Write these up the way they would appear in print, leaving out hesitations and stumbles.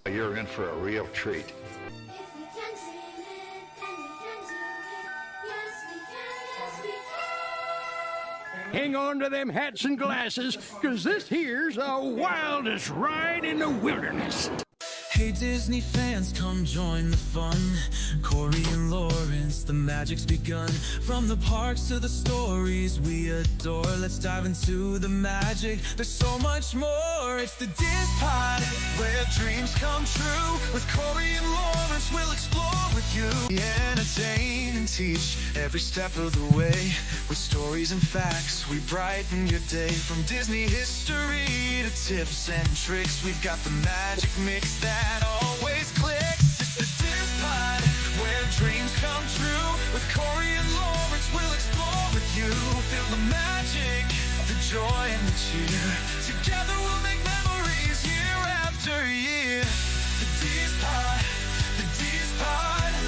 You're in for a real treat. Hang on to them hats and glasses, because this here's the wildest ride in the wilderness. Hey Disney fans, come join the fun. Cory and Lawrence, the magic's begun. From the parks to the stories we adore, let's dive into the magic. There's so much more. It's the DIZPod, where dreams come true. With Cory and Lawrence, we'll explore with you. We entertain and teach every step of the way. With stories and facts, we brighten your day. From Disney history to tips and tricks, we've got the magic mix that always clicks. It's the DIZPod, where dreams come true. With Cory and Lawrence, we'll explore with you. Feel the magic, the joy and the cheer. Together we'll make memories year after year. The DIZPod,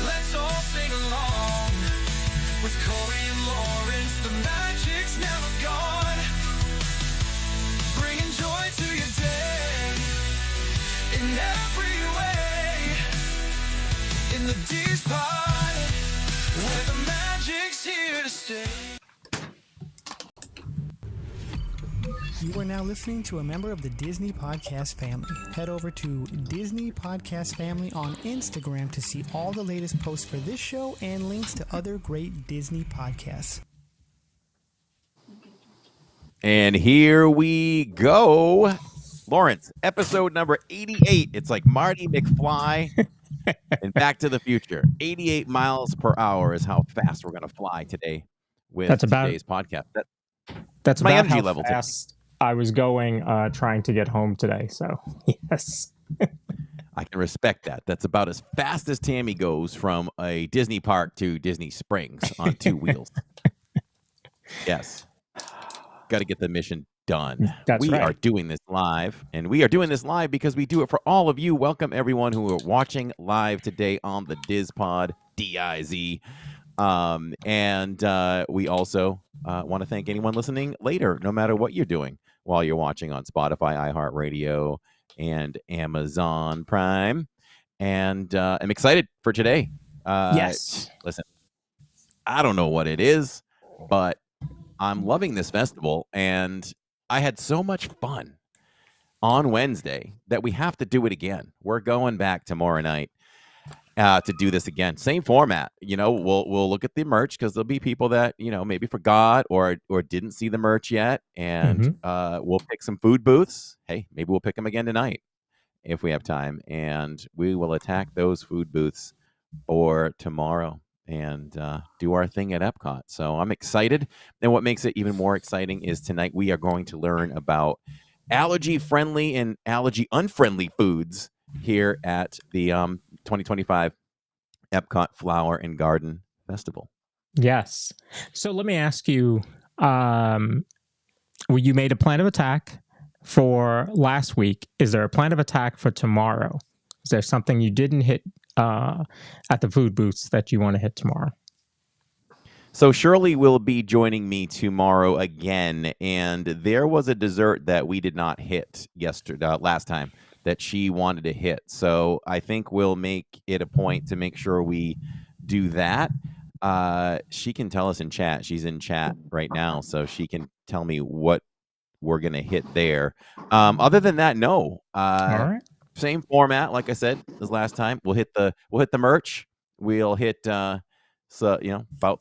let's all sing along. With Cory and Lawrence, the magic's never gone. Bringing joy to your day in every way. In the DIZPod, where the magic's here to stay. You are now listening to a member of the Disney Podcast family. Head over to Disney Podcast Family on Instagram to see all the latest posts for this show and links to other great Disney podcasts. And here we go. Lawrence, episode number 88. It's like Marty McFly and Back to the Future. 88 miles per hour is how fast we're going to fly today with today's podcast. That's my about energy how level fast I was going trying to get home today. So, yes. I can respect that. That's about as fast as Tammy goes from a Disney park to Disney Springs on two wheels. Yes. Got to get the mission done. That's we right. are doing this live, and we are doing this live because we do it for all of you. Welcome, everyone who are watching live today on the DIZPod, D-I-Z. And we also want to thank anyone listening later, no matter what you're doing, while you're watching on Spotify, iHeartRadio, and Amazon Prime. And I'm excited for today. Yes. Listen, I don't know what it is, but I'm loving this festival, and I had so much fun on Wednesday that we have to do it again. We're going back tomorrow night to do this again. Same format. You know, we'll look at the merch because there'll be people that, you know, maybe forgot or didn't see the merch yet, and we'll pick some food booths. Hey, maybe we'll pick them again tonight if we have time, and we will attack those food booths for tomorrow and do our thing at Epcot. So I'm excited. And what makes it even more exciting is tonight we are going to learn about allergy-friendly and allergy-unfriendly foods here at the 2025 Epcot Flower and Garden Festival. Yes. So let me ask you, you made a plan of attack for last week. Is there a plan of attack for tomorrow? Is there something you didn't hit at the food booths that you want to hit tomorrow? So Shirley will be joining me tomorrow again, and there was a dessert that we did not hit last time that she wanted to hit. So I think we'll make it a point to make sure we do that. She can tell us in chat. She's in chat right now, so she can tell me what we're gonna hit there. Other than that, no. All right. Same format, like I said, as last time. We'll hit the merch. We'll hit about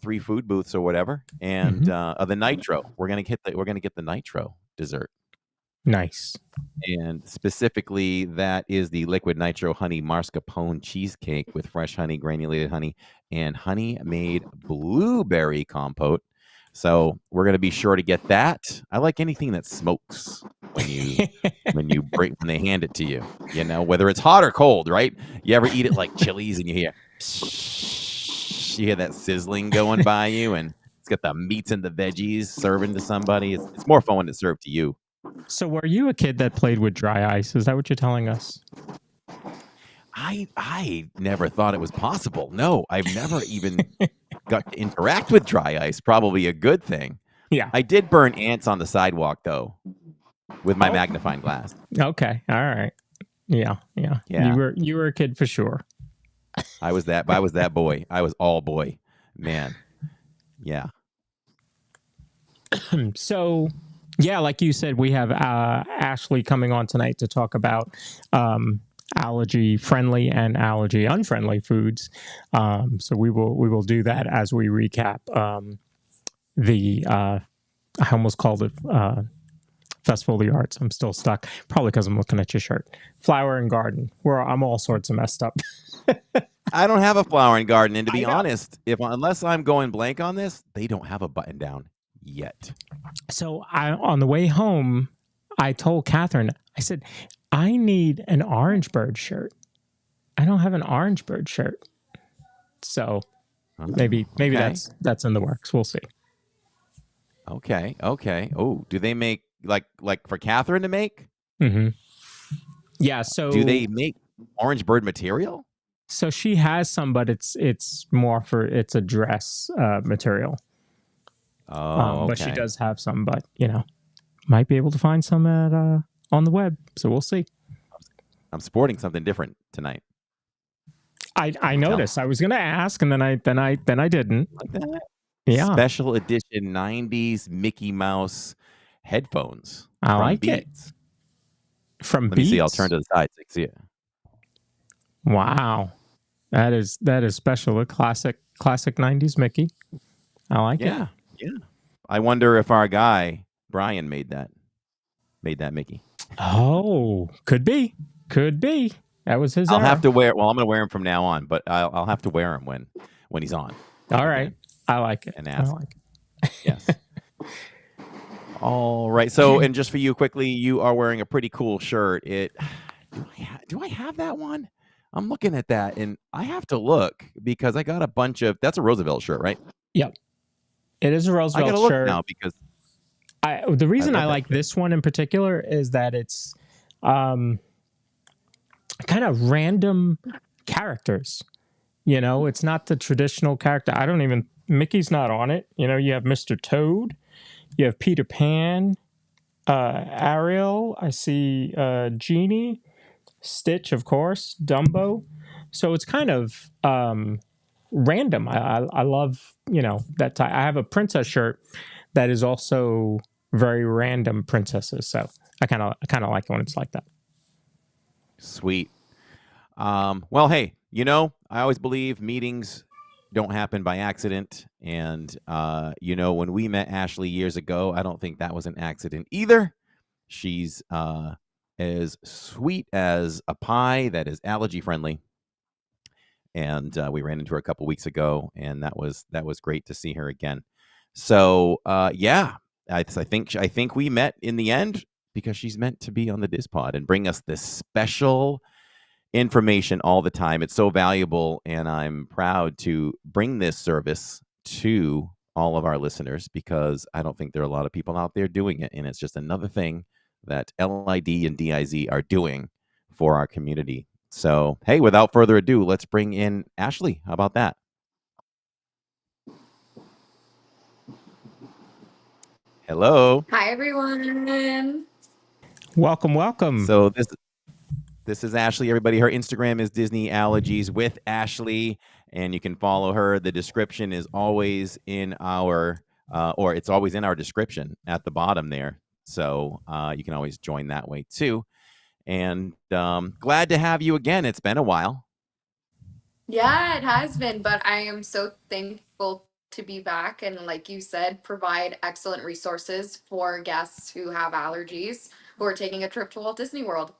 3 food booths or whatever, and the nitro. We're gonna get the nitro dessert. Nice. And specifically, that is the liquid nitro honey mascarpone cheesecake with fresh honey, granulated honey, and honey-made blueberry compote. So we're gonna be sure to get that. I like anything that smokes when when they hand it to you. You know, whether it's hot or cold, right? You ever eat it like Chili's and you hear that sizzling going by you, and it's got the meats and the veggies serving to somebody. It's more fun when it's served to you. So were you a kid that played with dry ice? Is that what you're telling us? I never thought it was possible. No, I've never even got to interact with dry ice. Probably a good thing. Yeah. I did burn ants on the sidewalk, though, with my magnifying glass. Okay. All right. Yeah. Yeah. You were a kid for sure. I was that boy. I was all boy. Man. Yeah. So, yeah, like you said, we have Ashley coming on tonight to talk about allergy-friendly and allergy-unfriendly foods. So we will do that as we recap the I almost called it Festival of the Arts. I'm still stuck, probably because I'm looking at your shirt. Flower and Garden, where I'm all sorts of messed up. I don't have a flower and garden, and to be honest, unless I'm going blank on this, they don't have a button down yet. So on the way home, I told Catherine, I said, I need an orange bird shirt. I don't have an orange bird shirt. So maybe that's in the works. We'll see. Okay. Oh, do they make like for Catherine to make? Mm-hmm. Yeah. So do they make orange bird material? So she has some, but it's more for it's a dress material. Oh, okay. But she does have some, but might be able to find some at on the web. So we'll see. I'm sporting something different tonight. I noticed. I was going to ask, and then I didn't. Like that? Yeah. Special edition 90s Mickey Mouse headphones. I like Beats. It. From Let Beats? me see. I'll turn to the side so you can see it. Wow. That is special. A classic 90s Mickey. I like it. Yeah. I wonder if our guy Brian made that Mickey. Oh, could be. That was his. I'll have to wear. Well, I'm going to wear him from now on, but I'll have to wear him when he's on. All right. I like it. And ask. I like it. Yes. All right. So, and just for you quickly, you are wearing a pretty cool shirt. Do I have that one? I'm looking at that, and I have to look because I got a bunch of. That's a Roosevelt shirt, right? Yep. It is a Roosevelt I gotta look shirt now because the reason I like this one in particular is that it's kind of random characters. It's not the traditional character. Mickey's not on it. You have Mr. Toad, you have Peter Pan, Ariel. I see Genie, Stitch, of course, Dumbo. So it's kind of random. I love that I have a princess shirt that is also very random princesses. So I kind of like it when it's like that. Sweet. Well, hey, I always believe meetings don't happen by accident, and when we met Ashley years ago, I don't think that was an accident either. She's as sweet as a pie that is allergy friendly. And we ran into her a couple weeks ago, and that was great to see her again. So yeah, I think we met in the end because she's meant to be on the DIZPod and bring us this special information all the time. It's so valuable, and I'm proud to bring this service to all of our listeners because I don't think there are a lot of people out there doing it, and it's just another thing that LID and DIZ are doing for our community. So, hey, without further ado, let's bring in Ashley. How about that? Hello. Hi, everyone. Welcome. So this is Ashley, everybody. Her Instagram is Disney Allergies with Ashley, and you can follow her. The description is always in our, or it's always in our description at the bottom there. So you can always join that way too. And glad to have you again. It's been a while. Yeah, it has been, but I am so thankful to be back and, like you said, provide excellent resources for guests who have allergies who are taking a trip to Walt Disney World.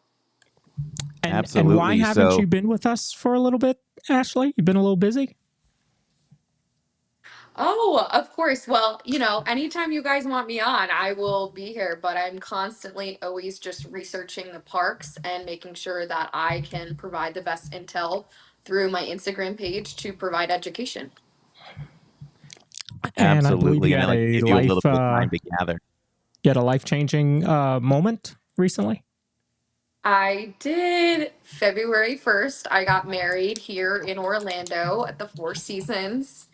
Absolutely. And why haven't you been with us for a little bit, Ashley? You've been a little busy? Oh, of course. Well, anytime you guys want me on, I will be here, but I'm constantly always just researching the parks and making sure that I can provide the best intel through my Instagram page to provide education. And absolutely. I believe you had a little bit of time to gather. You had a life-changing moment recently? I did. February 1st, I got married here in Orlando at the Four Seasons.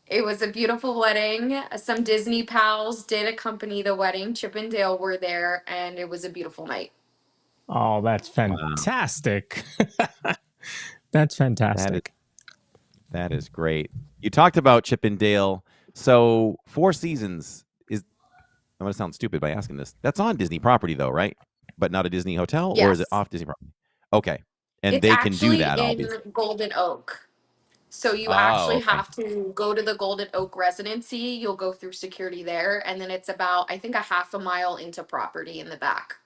It was a beautiful wedding. Some Disney pals did accompany the wedding. Chip and Dale were there, and it was a beautiful night. Oh, that's Wow. fantastic. That's That is fantastic. that is great. You talked about Chippendale. So Four Seasons is I'm gonna sound stupid by asking this. That's on Disney property though, right? But not a Disney hotel, or is it Yes. off Disney property? Okay. And It's they can do actually that, in obviously. Golden Oak. So you Oh, actually okay. have to go to the Golden Oak residency. You'll go through security there, and then it's about, I think, a half a mile into property in the back.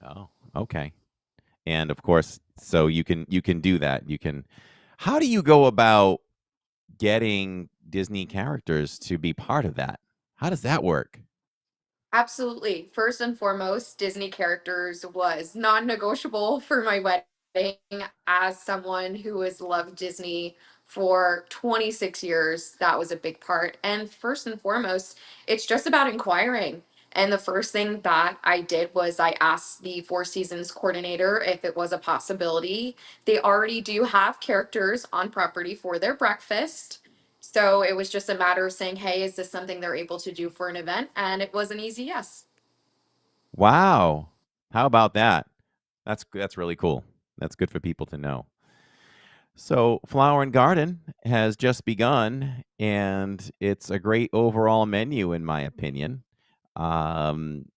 Oh, okay. And of course, so you can do that. You can How do you go about getting Disney characters to be part of that? How does that work? Absolutely. First and foremost, Disney characters was non-negotiable for my wedding as someone who has loved Disney for 26 years. That was a big part. And first and foremost, it's just about inquiring. And the first thing that I did was I asked the Four Seasons coordinator if it was a possibility. They already do have characters on property for their breakfast. So it was just a matter of saying, hey, is this something they're able to do for an event? And it was an easy yes. Wow. How about that? That's really cool. That's good for people to know. So, Flower and Garden has just begun, and it's a great overall menu, in my opinion.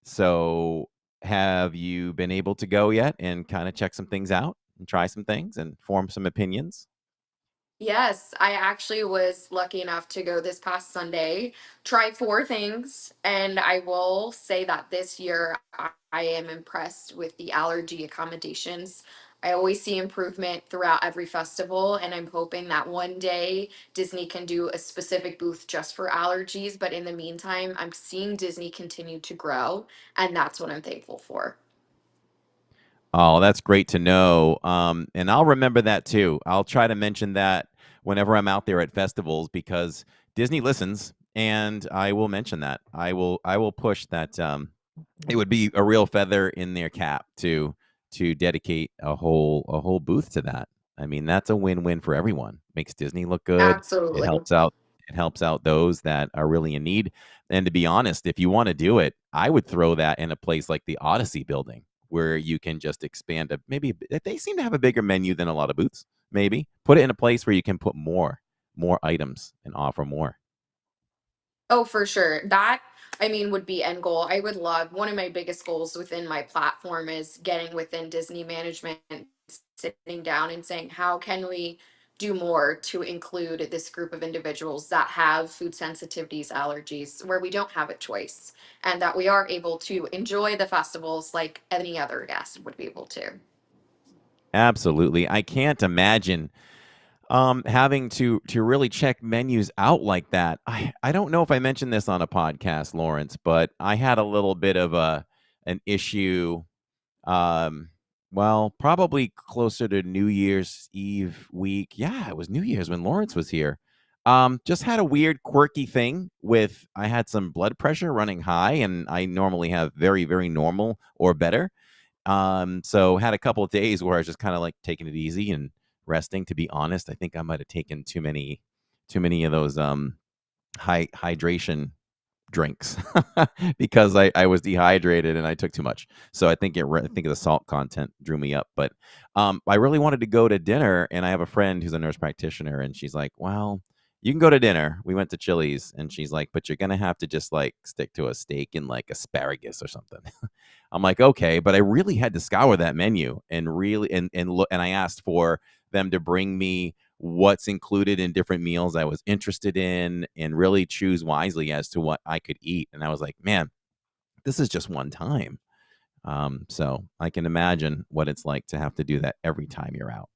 So have you been able to go yet and kind of check some things out and try some things and form some opinions? Yes, I actually was lucky enough to go this past Sunday, try four things, and I will say that this year I am impressed with the allergy accommodations. I always see improvement throughout every festival, and I'm hoping that one day Disney can do a specific booth just for allergies. But in the meantime, I'm seeing Disney continue to grow, and that's what I'm thankful for. Oh, that's great to know. And I'll remember that too. I'll try to mention that whenever I'm out there at festivals because Disney listens, and I will mention that. I will push that. It would be a real feather in their cap to dedicate a whole booth to that. I mean, that's a win-win for everyone. Makes Disney look good. It Absolutely. helps out it helps out those that are really in need. And to be honest, if you want to do it, I would throw that in a place like the Odyssey building where you can just expand maybe they seem to have a bigger menu than a lot of booths. Maybe put it in a place where you can put more items and offer more. Oh, for sure. That, I mean, would be end goal. I would love, one of my biggest goals within my platform is getting within Disney management, sitting down and saying, how can we do more to include this group of individuals that have food sensitivities, allergies, where we don't have a choice, and that we are able to enjoy the festivals like any other guest would be able to. Absolutely. I can't imagine having to really check menus out like that. I don't know if I mentioned this on a podcast, Lawrence, but I had a little bit of an issue. Um, well, probably closer to New Year's Eve week. Yeah, it was New Year's when Lawrence was here. Just had a weird, quirky thing with I had some blood pressure running high, and I normally have very, very normal or better. So had a couple of days where I was just kind of like taking it easy and resting. To be honest, I think I might have taken too many of those high hydration drinks because I was dehydrated and I took too much. So I think the salt content drew me up. But I really wanted to go to dinner, and I have a friend who's a nurse practitioner, and she's like, "Well, you can go to dinner." We went to Chili's, and she's like, "But you're gonna have to just like stick to a steak and like asparagus or something." I'm like, "Okay," but I really had to scour that menu and really and look, and I asked for them to bring me what's included in different meals I was interested in and really choose wisely as to what I could eat. And I was like, "Man, this is just one time." So I can imagine what it's like to have to do that every time you're out.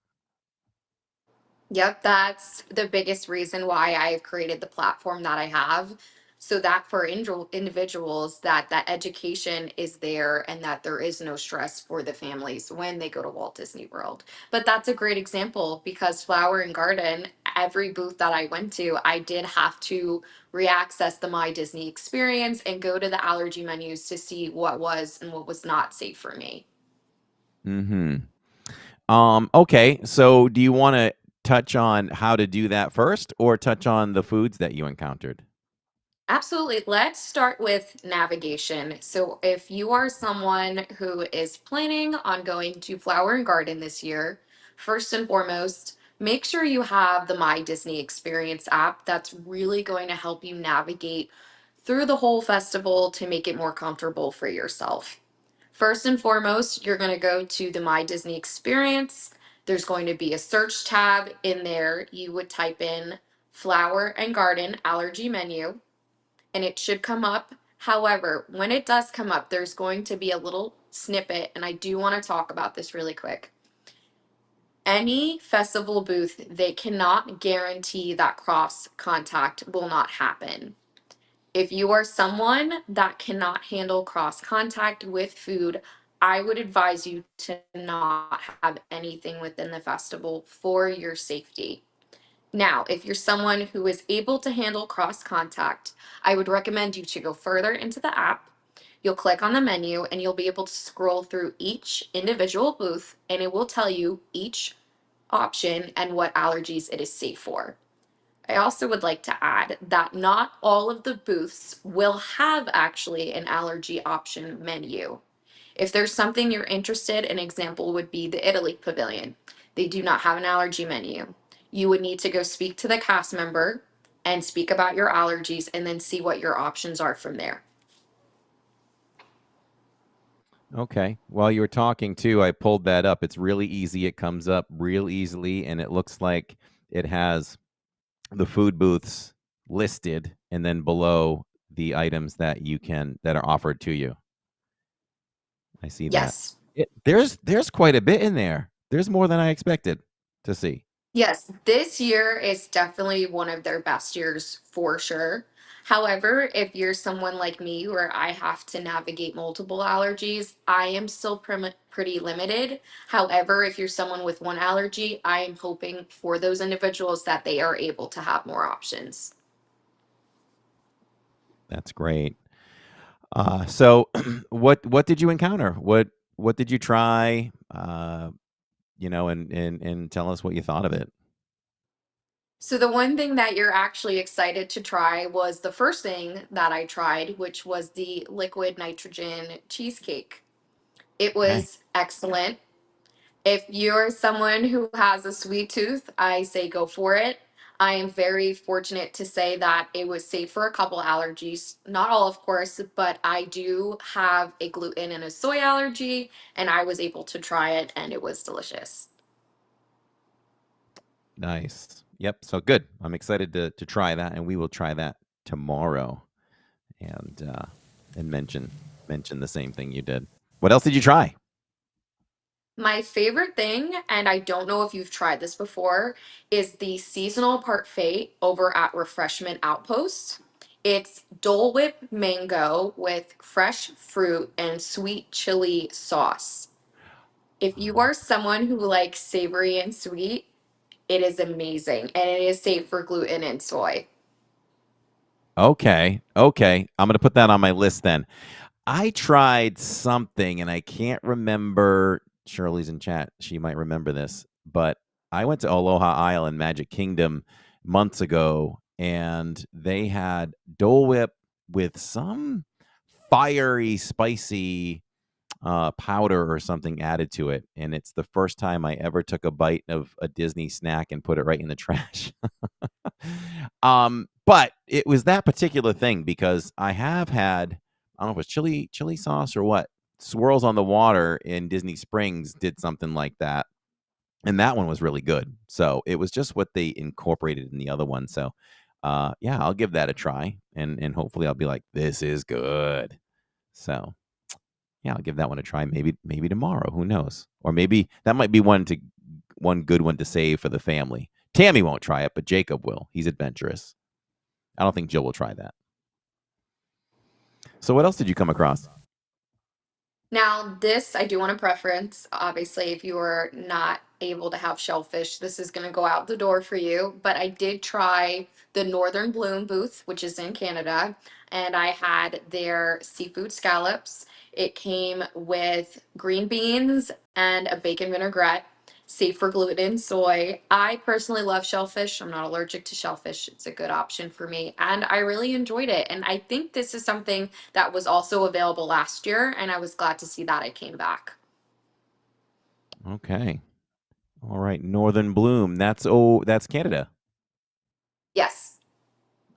Yep, that's the biggest reason why I've created the platform that I have. So that for individuals that that education is there and that there is no stress for the families when they go to Walt Disney World. But that's a great example because Flower and Garden, every booth that I went to, I did have to reaccess the My Disney experience and go to the allergy menus to see what was and what was not safe for me. Hmm. Okay. So do you want to touch on how to do that first or touch on the foods that you encountered? Absolutely. Let's start with navigation. So, if you are someone who is planning on going to Flower and Garden this year, first and foremost, make sure you have the My Disney Experience app. That's really going to help you navigate through the whole festival to make it more comfortable for yourself. First and foremost, you're going to go to the My Disney Experience. There's going to be a search tab in there. You would type in Flower and Garden allergy menu and it should come up. However, when it does come up, there's going to be a little snippet, and I do want to talk about this really quick. Any festival booth, they cannot guarantee that cross contact will not happen. If you are someone that cannot handle cross contact with food, I would advise you to not have anything within the festival for your safety. Now, if you're someone who is able to handle cross contact, I would recommend you to go further into the app. You'll click on the menu and you'll be able to scroll through each individual booth and it will tell you each option and what allergies it is safe for. I also would like to add that not all of the booths will have actually an allergy option menu. If there's something you're interested, an example would be the Italy Pavilion. They do not have an allergy menu. You would need to go speak to the cast member and speak about your allergies and then see what your options are from there. Okay. While you were talking too, I pulled that up. It's really easy. It comes up real easily, and it looks like it has the food booths listed, and then below the items that are offered to you. I see that. Yes. There's quite a bit in there. There's more than I expected to see. Yes, this year is definitely one of their best years for sure. However, if you're someone like me where I have to navigate multiple allergies, I am still pretty limited. However, if you're someone with one allergy, I am hoping for those individuals that they are able to have more options. That's great. So what did you encounter? What did you try? And tell us what you thought of it. So the one thing that you're actually excited to try was the first thing that I tried, which was the liquid nitrogen cheesecake. It Okay. was excellent. If you're someone who has a sweet tooth, I say go for it. I am very fortunate to say that it was safe for a couple allergies. Not all, of course, but I do have a gluten and a soy allergy, and I was able to try it, and it was delicious. Nice. Yep. So good. I'm excited to try that, and we will try that tomorrow, and mention the same thing you did. What else did you try? My favorite thing, and I don't know if you've tried this before, is the seasonal parfait over at Refreshment Outpost. It's Dole Whip mango with fresh fruit and sweet chili sauce. If you are someone who likes savory and sweet, it is amazing and it is safe for gluten and soy. Okay. Okay. I'm gonna put that on my list then. I tried something and I can't remember. Shirley's in chat. She might remember this, but I went to Aloha Island, Magic Kingdom months ago, and they had Dole Whip with some fiery, spicy powder or something added to it. And it's the first time I ever took a bite of a Disney snack and put it right in the trash. But it was that particular thing because I have had, I don't know if it was chili sauce or what. Swirls on the Water in Disney Springs did something like that. And that one was really good. So it was just what they incorporated in the other one. So yeah, I'll give that a try. And hopefully I'll be like, this is good. So yeah, I'll give that one a try. Maybe tomorrow. Who knows? Or maybe that might be one good one to save for the family. Tammy won't try it, but Jacob will. He's adventurous. I don't think Jill will try that. So what else did you come across? Now, this I do want to preference. Obviously, if you are not able to have shellfish, this is going to go out the door for you. But I did try the Northern Bloom booth, which is in Canada, and I had their seafood scallops. It came with green beans and a bacon vinaigrette. safe for gluten, soy. I personally love shellfish. I'm not allergic to shellfish. It's a good option for me. And I really enjoyed it. And I think this is something that was also available last year. And I was glad to see that it came back. Okay. All right. Northern Bloom. That's Canada. Yes.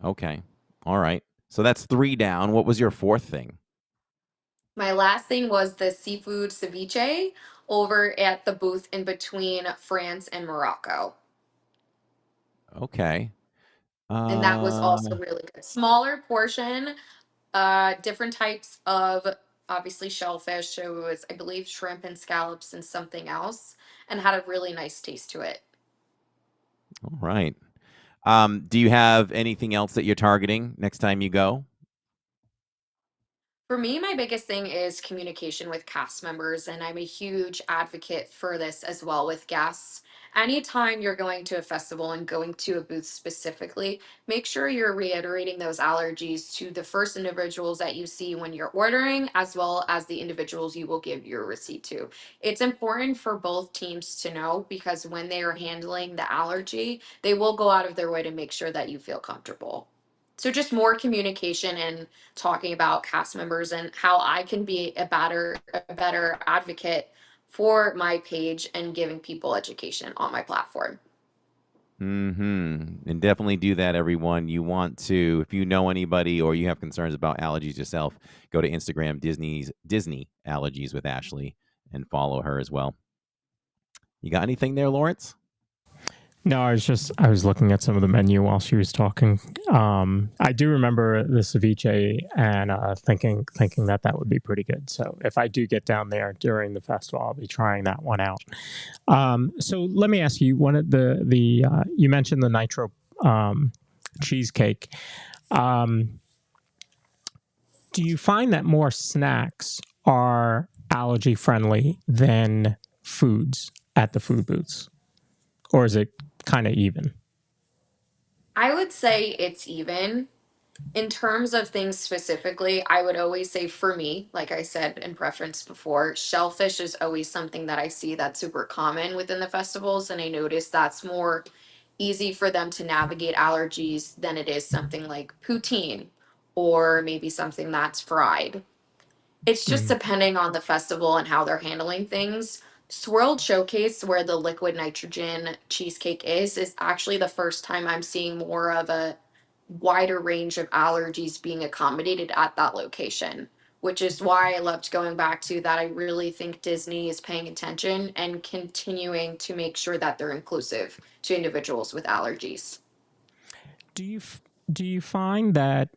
Okay. All right. So that's 3 down. What was your fourth thing? My last thing was the seafood ceviche over at the booth in between France and Morocco. Okay. And that was Uh, also really good. Smaller portion, different types of obviously shellfish. So it was, I believe, shrimp and scallops and something else, and had a really nice taste to it. all right. Do you have anything else that you're targeting next time you go? For me, my biggest thing is communication with cast members, and I'm a huge advocate for this as well with guests. Anytime you're going to a festival and going to a booth specifically, make sure you're reiterating those allergies to the first individuals that you see when you're ordering, as well as the individuals you will give your receipt to. It's important for both teams to know because when they are handling the allergy, they will go out of their way to make sure that you feel comfortable. So just more communication and talking about cast members and how I can be a better advocate for my page and giving people education on my platform. And definitely do that, everyone. You want to, if you know anybody or you have concerns about allergies yourself, go to Instagram Disney Allergies with Ashley and follow her as well. You got anything there, Lawrence? No, I was looking at some of the menu while she was talking. I do remember the ceviche and thinking that would be pretty good. So if I do get down there during the festival, I'll be trying that one out. So let me ask you, one of the you mentioned the nitro cheesecake. Do you find that more snacks are allergy friendly than foods at the food booths, or is it kind of even? I would say it's even. In terms of things specifically, I would always say for me, like I said in preference before, shellfish is always something that I see that's super common within the festivals. And I notice that's more easy for them to navigate allergies than it is something like poutine or maybe something that's fried. It's just Mm. depending on the festival and how they're handling things. Swirled Showcase, where the liquid nitrogen cheesecake is actually the first time I'm seeing more of a wider range of allergies being accommodated at that location, which is why I loved going back to that. I really think Disney is paying attention and continuing to make sure that they're inclusive to individuals with allergies. Do you do you find that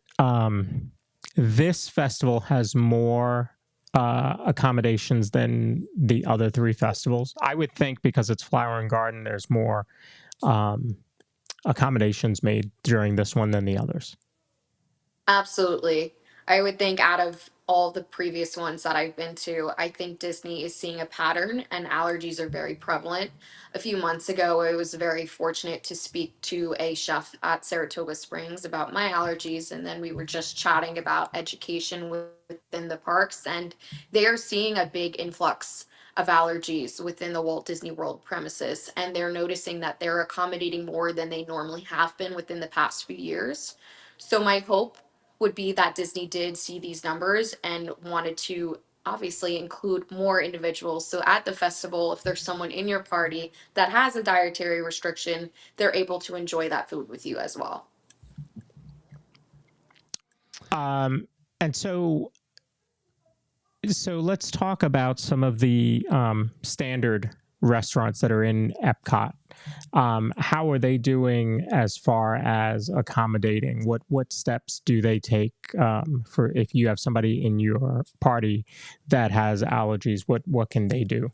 this festival has more accommodations than the other three festivals? I would think because it's Flower and Garden, there's more um, accommodations made during this one than the others. Absolutely. I would think out of all the previous ones that I've been to, I think Disney is seeing a pattern and allergies are very prevalent. A few months ago, I was very fortunate to speak to a chef at Saratoga Springs about my allergies, and then we were just chatting about education within the parks, and they are seeing a big influx of allergies within the Walt Disney World premises, and they're noticing that they're accommodating more than they normally have been within the past few years. So my hope would be that Disney did see these numbers and wanted to obviously include more individuals. So at the festival, if there's someone in your party that has a dietary restriction, they're able to enjoy that food with you as well. And so let's talk about some of the standard restaurants that are in Epcot. How are they doing as far as accommodating? What steps do they take for if you have somebody in your party that has allergies? What can they do?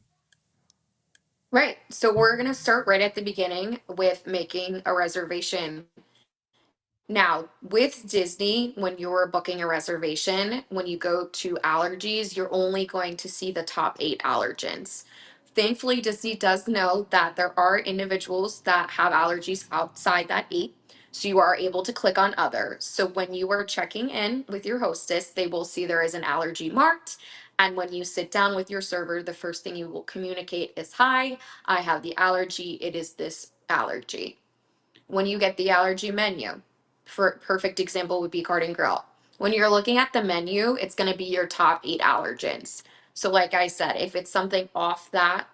Right. So we're going to start right at the beginning with making a reservation. Now, with Disney, when you're booking a reservation, when you go to allergies, you're only going to see the top 8 allergens. Thankfully, Disney does know that there are individuals that have allergies outside that 8. So you are able to click on other. So when you are checking in with your hostess, they will see there is an allergy marked. And when you sit down with your server, the first thing you will communicate is, hi, I have the allergy. It is this allergy. When you get the allergy menu, for perfect example would be Kart and Grill. When you're looking at the menu, it's going to be your top 8 allergens. So like I said, if it's something off that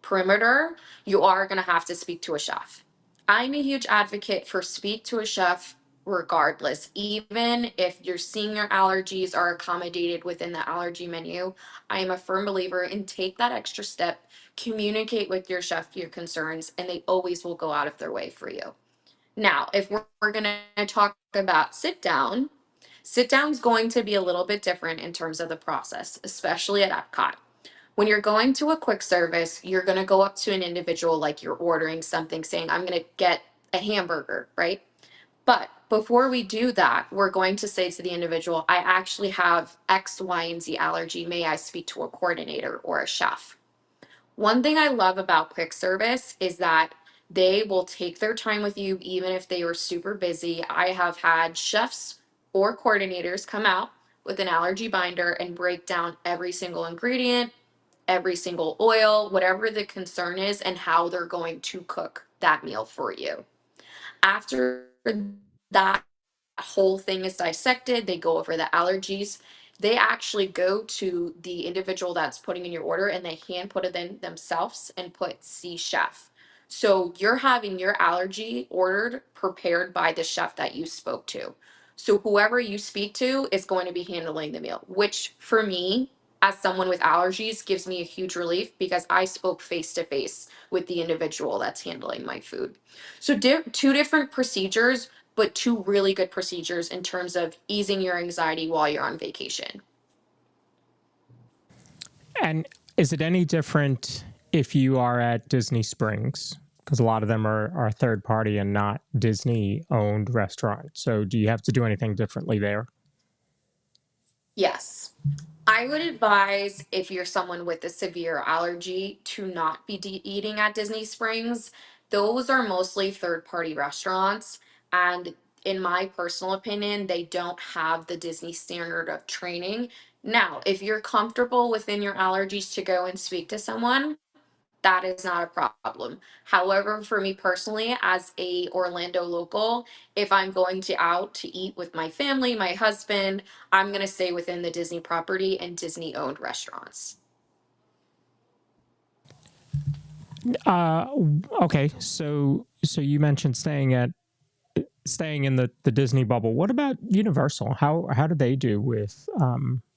perimeter, you are going to have to speak to a chef. I'm a huge advocate for speak to a chef regardless. Even if you're seeing your allergies are accommodated within the allergy menu, I am a firm believer in take that extra step, communicate with your chef your concerns, and they always will go out of their way for you. Now, if we're going to talk about sit down's going to be a little bit different in terms of the process, especially at Epcot. When you're going to a quick service, you're going to go up to an individual like you're ordering something, saying, I'm going to get a hamburger, right? But before we do that, we're going to say to the individual, I actually have X, Y, and Z allergy. May I speak to a coordinator or a chef? One thing I love about quick service is that they will take their time with you, even if they were super busy. I have had chefs or coordinators come out with an allergy binder and break down every single ingredient, every single oil, whatever the concern is, and how they're going to cook that meal for you. After that whole thing is dissected, they go over the allergies. They actually go to the individual that's putting in your order and they hand put it in themselves and put C chef. So you're having your allergy ordered, prepared by the chef that you spoke to. So whoever you speak to is going to be handling the meal, which for me, as someone with allergies, gives me a huge relief because I spoke face to face with the individual that's handling my food. So two different procedures, but two really good procedures in terms of easing your anxiety while you're on vacation. And is it any different if you are at Disney Springs? Because a lot of them are third party and not Disney owned restaurants. So do you have to do anything differently there? Yes. I would advise if you're someone with a severe allergy to not be eating at Disney Springs. Those are mostly third party restaurants. And in my personal opinion, they don't have the Disney standard of training. Now, if you're comfortable within your allergies to go and speak to someone, that is not a problem. However, for me personally, as a Orlando local, if I'm going to out to eat with my family, my husband, I'm going to stay within the Disney property and Disney owned restaurants. Okay, so you mentioned staying in the Disney bubble. What about Universal? How do they do with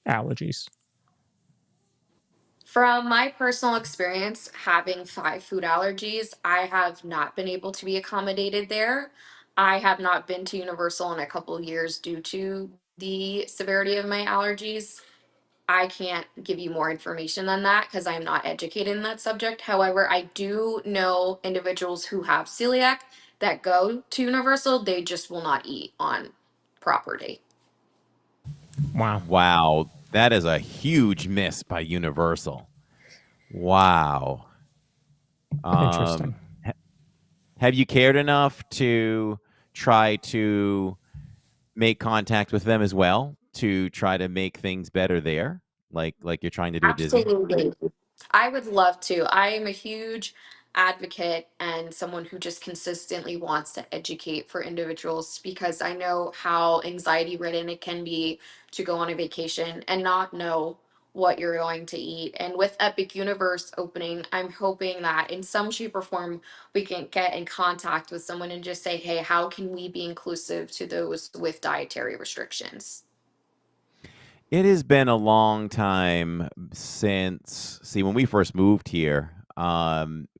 allergies? From my personal experience, having 5 food allergies, I have not been able to be accommodated there. I have not been to Universal in a couple of years due to the severity of my allergies. I can't give you more information than that because I'm not educated in that subject. However, I do know individuals who have celiac that go to Universal, they just will not eat on property. Wow. Wow, that is a huge miss by Universal. Wow. Interesting. Have you cared enough to try to make contact with them as well to try to make things better there, like you're trying to do at Disney? Absolutely. I would love to. I am a huge advocate and someone who just consistently wants to educate for individuals because I know how anxiety ridden it can be to go on a vacation and not know what you're going to eat. And with Epic Universe opening, I'm hoping that in some shape or form we can get in contact with someone and just say, hey, how can we be inclusive to those with dietary restrictions? It has been a long time since, see, when we first moved here,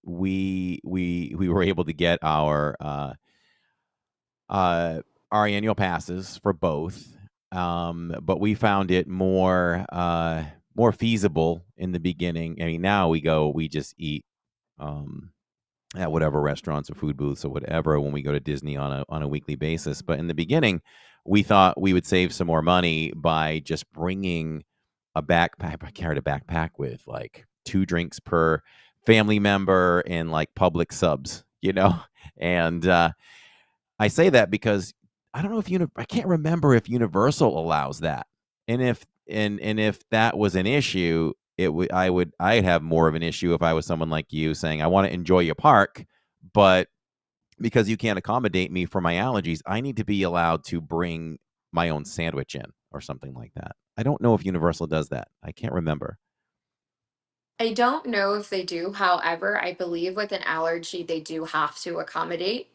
we were able to get our annual passes for both, but we found it more feasible in the beginning. I mean, now we just eat at whatever restaurants or food booths or whatever when we go to Disney on a weekly basis. But in the beginning, we thought we would save some more money by just bringing a backpack. I carried a backpack with like 2 drinks per family member and like public subs, and I say that because I don't know if I can't remember if Universal allows that. And if that was an issue, I'd have more of an issue if I was someone like you saying I want to enjoy your park, but because you can't accommodate me for my allergies, I need to be allowed to bring my own sandwich in or something like that. I don't know if Universal does that. I can't remember. I don't know if they do. However, I believe with an allergy, they do have to accommodate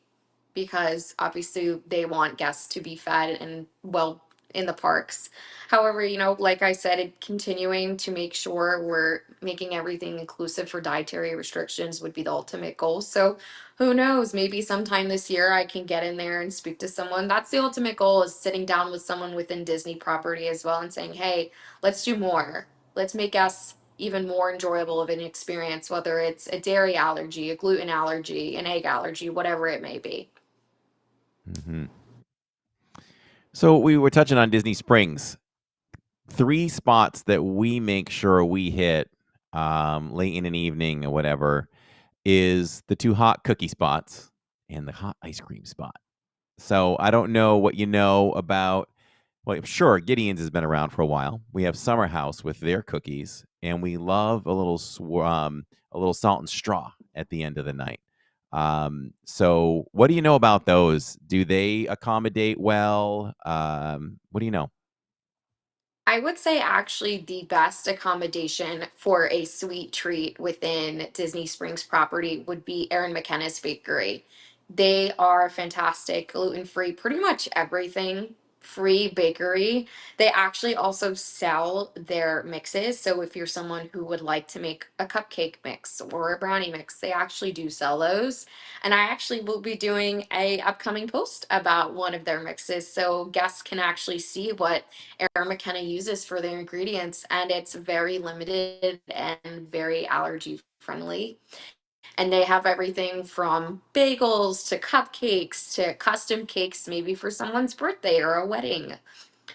because obviously they want guests to be fed and well in the parks. However, like I said, continuing to make sure we're making everything inclusive for dietary restrictions would be the ultimate goal. So who knows, maybe sometime this year I can get in there and speak to someone. That's the ultimate goal, is sitting down with someone within Disney property as well and saying, hey, let's do more. Let's make us even more enjoyable of an experience, whether it's a dairy allergy, a gluten allergy, an egg allergy, whatever it may be. Mm-hmm. So we were touching on Disney Springs. 3 spots that we make sure we hit late in an evening or whatever is the 2 hot cookie spots and the hot ice cream spot. So I don't know what you know about. Well, sure, Gideon's has been around for a while. We have Summer House with their cookies, and we love a little salt and straw at the end of the night. So what do you know about those? Do they accommodate well? What do you know? I would say actually the best accommodation for a sweet treat within Disney Springs property would be Aaron McKenna's Bakery. They are fantastic, gluten free, pretty much everything free bakery. They actually also sell their mixes. So if you're someone who would like to make a cupcake mix or a brownie mix, they actually do sell those. And I actually will be doing a upcoming post about one of their mixes so guests can actually see what Air McKenna uses for their ingredients, and it's very limited and very allergy friendly. And they have everything from bagels to cupcakes to custom cakes, maybe for someone's birthday or a wedding.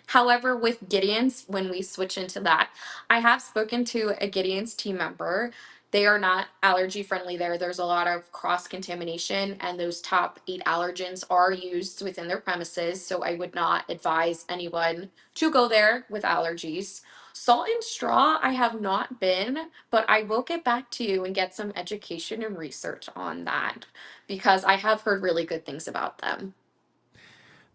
However, with Gideon's, when we switch into that, I have spoken to a Gideon's team member. They are not allergy friendly there. There's a lot of cross contamination, and those top 8 allergens are used within their premises. So I would not advise anyone to go there with allergies. Salt and Straw, I have not been, but I will get back to you and get some education and research on that because I have heard really good things about them.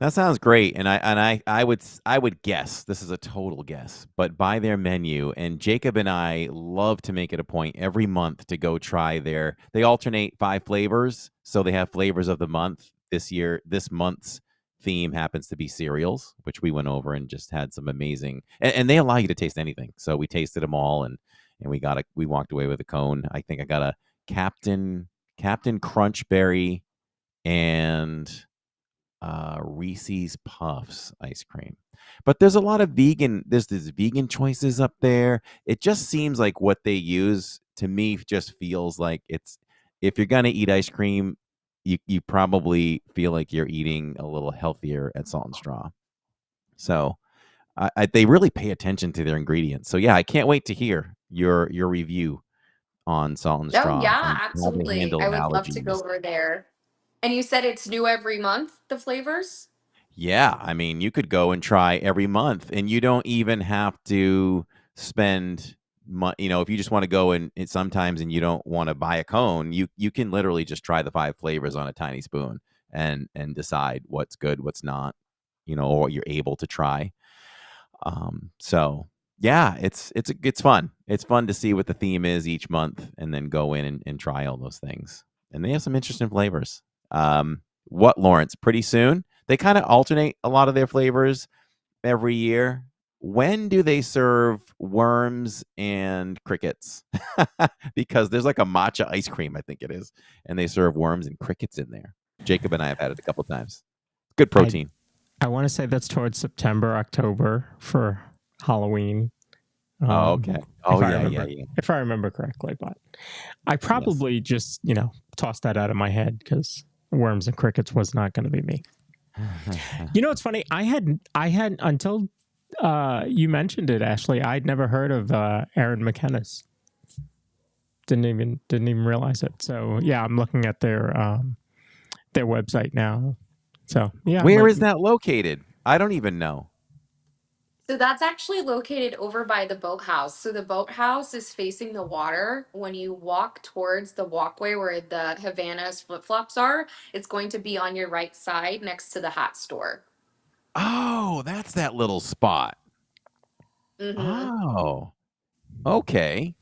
That sounds great, and I would guess, this is a total guess, but by their menu, and Jacob and I love to make it a point every month to go try they alternate 5 flavors, so they have flavors of the month. This month's theme happens to be cereals, which we went over and just had some amazing, and they allow you to taste anything. So we tasted them all, and we walked away with a cone. I think I got a Captain Crunch Berry and Reese's Puffs ice cream. But there's a lot of there's vegan choices up there. It just seems like what they use to me just feels like if you're going to eat ice cream, you probably feel like you're eating a little healthier at Salt and Straw. So they really pay attention to their ingredients. So yeah, I can't wait to hear your review on Salt and Straw. Oh, yeah, And how they absolutely. handle I would love to go allergies. over there. And you said it's new every month, the flavors? Yeah, I mean, you could go and try every month, and you don't even have to spend if you just want to go and sometimes and you don't want to buy a cone, you can literally just try the 5 flavors on a tiny spoon and decide what's good, what's not, or what you're able to try. So yeah, it's fun. It's fun to see what the theme is each month and then go in and try all those things. And they have some interesting flavors. What, Lawrence? Pretty soon? They kind of alternate a lot of their flavors every year. When do they serve worms and crickets? Because there's like a matcha ice cream, I think it is, and they serve worms and crickets in there. Jacob and I have had it a couple times. Good protein. I want to say that's towards September, October for Halloween. Okay. Oh, yeah. If I remember correctly, but I probably just, tossed that out of my head because worms and crickets was not going to be me. It's funny. I had until you mentioned it, Ashley. I'd never heard of Aaron McKenna's. Didn't even realize it. So yeah, I'm looking at their website now. So yeah. Where is that located? I don't even know. So that's actually located over by the boathouse. So the boathouse is facing the water. When you walk towards the walkway where the Havana's flip-flops are, it's going to be on your right side next to the hat store. Oh, that's that little spot. Mm-hmm. Oh, okay.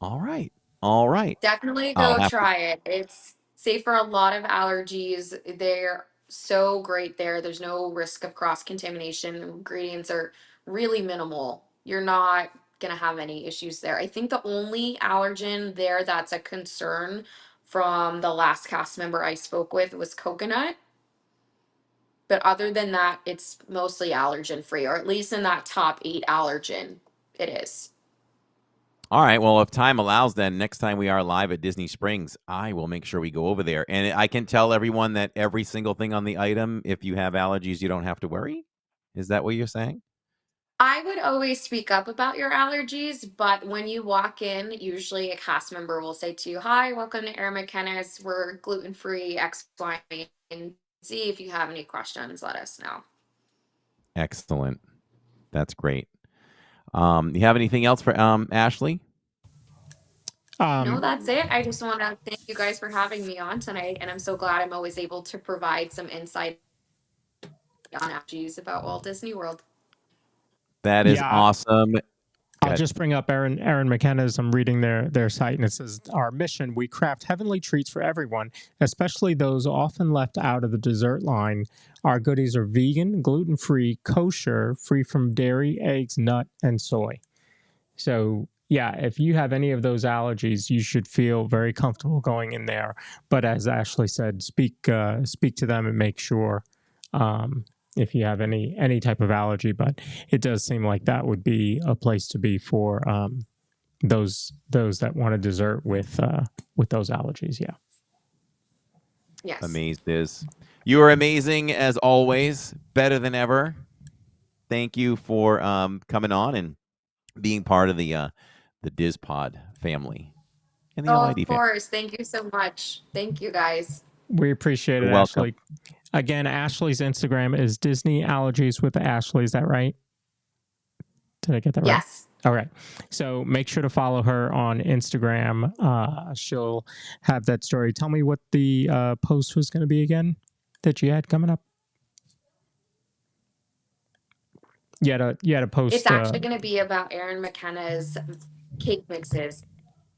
All right. All right. Definitely I'll go have to. try it. It's safe for a lot of allergies. They're so great there. There's no risk of cross contamination. Ingredients are really minimal. You're not going to have any issues there. I think the only allergen there that's a concern from the last cast member I spoke with was coconut. But other than that, it's mostly allergen free, or at least in that top 8 allergen, it is. All right. Well, if time allows, then next time we are live at Disney Springs, I will make sure we go over there. And I can tell everyone that every single thing on the item, if you have allergies, you don't have to worry. Is that what you're saying? I would always speak up about your allergies, but when you walk in, usually a cast member will say to you, "Hi, welcome to Air McKenna's. We're gluten free, X, Y, and Z. If you have any questions, let us know." Excellent. That's great. You have anything else for Ashley? No, that's it. I just want to thank you guys for having me on tonight, and I'm so glad I'm always able to provide some insight on allergies about Walt Disney World. That is Yeah. awesome. I'll just bring up Aaron McKenna's. I'm reading their site, and it says, "Our mission: we craft heavenly treats for everyone, especially those often left out of the dessert line. Our goodies are vegan, gluten-free, kosher, free from dairy, eggs, nut, and soy." So yeah, if you have any of those allergies, you should feel very comfortable going in there. But as Ashley said, speak to them and make sure if you have any type of allergy. But it does seem like that would be a place to be for those that want a dessert with those allergies. Yeah. Yes. Amazed is. You are amazing as always, better than ever. Thank you for coming on and being part of the DIZPod family and the Oh, LID of course. Thank you so much. Thank you, guys. We appreciate it, You're welcome. Ashley. Again, Ashley's Instagram is Disney Allergies with Ashley. Is that right? Did I get that right? Yes. All right. So make sure to follow her on Instagram. She'll have that story. Tell me what the post was going to be again that you had coming up. You had a post. It's actually going to be about Aaron McKenna's cake mixes.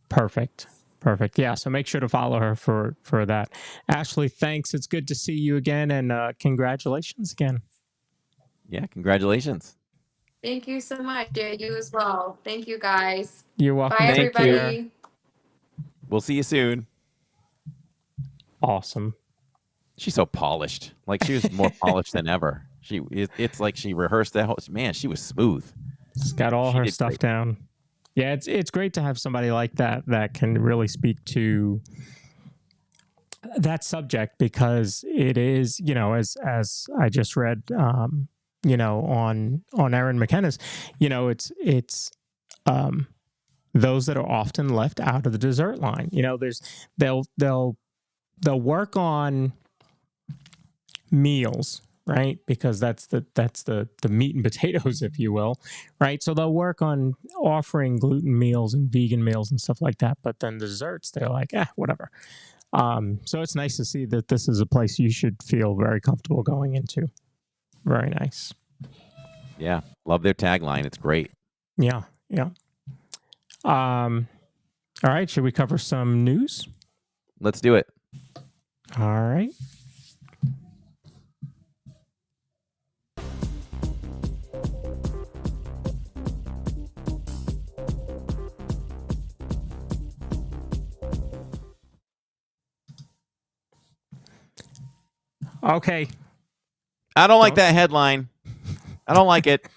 Perfect. Yeah. So make sure to follow her for that. Ashley, thanks. It's good to see you again, and congratulations again. Yeah, congratulations. Thank you so much. Yeah, you as well. Thank you, guys. You're welcome. Bye, Thank everybody. you. We'll see you soon. Awesome. She's so polished. Like she was more polished than ever. It's like she rehearsed that whole. Man, she was smooth. She's got all her stuff great. down. Yeah, it's great to have somebody like that can really speak to that subject, because it is, as I just read, on Aaron McKenna's, it's those that are often left out of the dessert line. They'll work on meals, right? Because that's the meat and potatoes, if you will, right? So they'll work on offering gluten meals and vegan meals and stuff like that. But then desserts, they're like, whatever. So it's nice to see that this is a place you should feel very comfortable going into. Very nice. Yeah, love their tagline. It's great. Yeah. All right, should we cover some news? Let's do it. All right. Okay. I don't like that headline. I don't like it.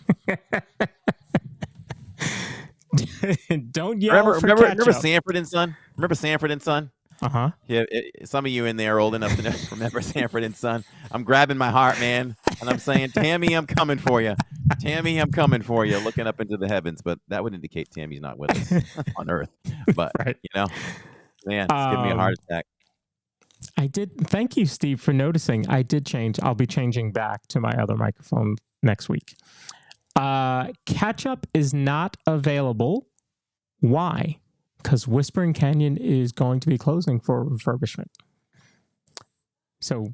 Don't yell. Remember Sanford and Son? Remember Sanford and Son? Uh-huh. Yeah, some of you in there are old enough to remember Sanford and Son. I'm grabbing my heart, man, and I'm saying, Tammy, I'm coming for you. Tammy, I'm coming for you, looking up into the heavens. But that would indicate Tammy's not with us on Earth. But, right. man, it's giving me a heart attack. I did. Thank you, Steve, for noticing. I did change. I'll be changing back to my other microphone next week. Catch-up is not available. Why? Because Whispering Canyon is going to be closing for refurbishment. So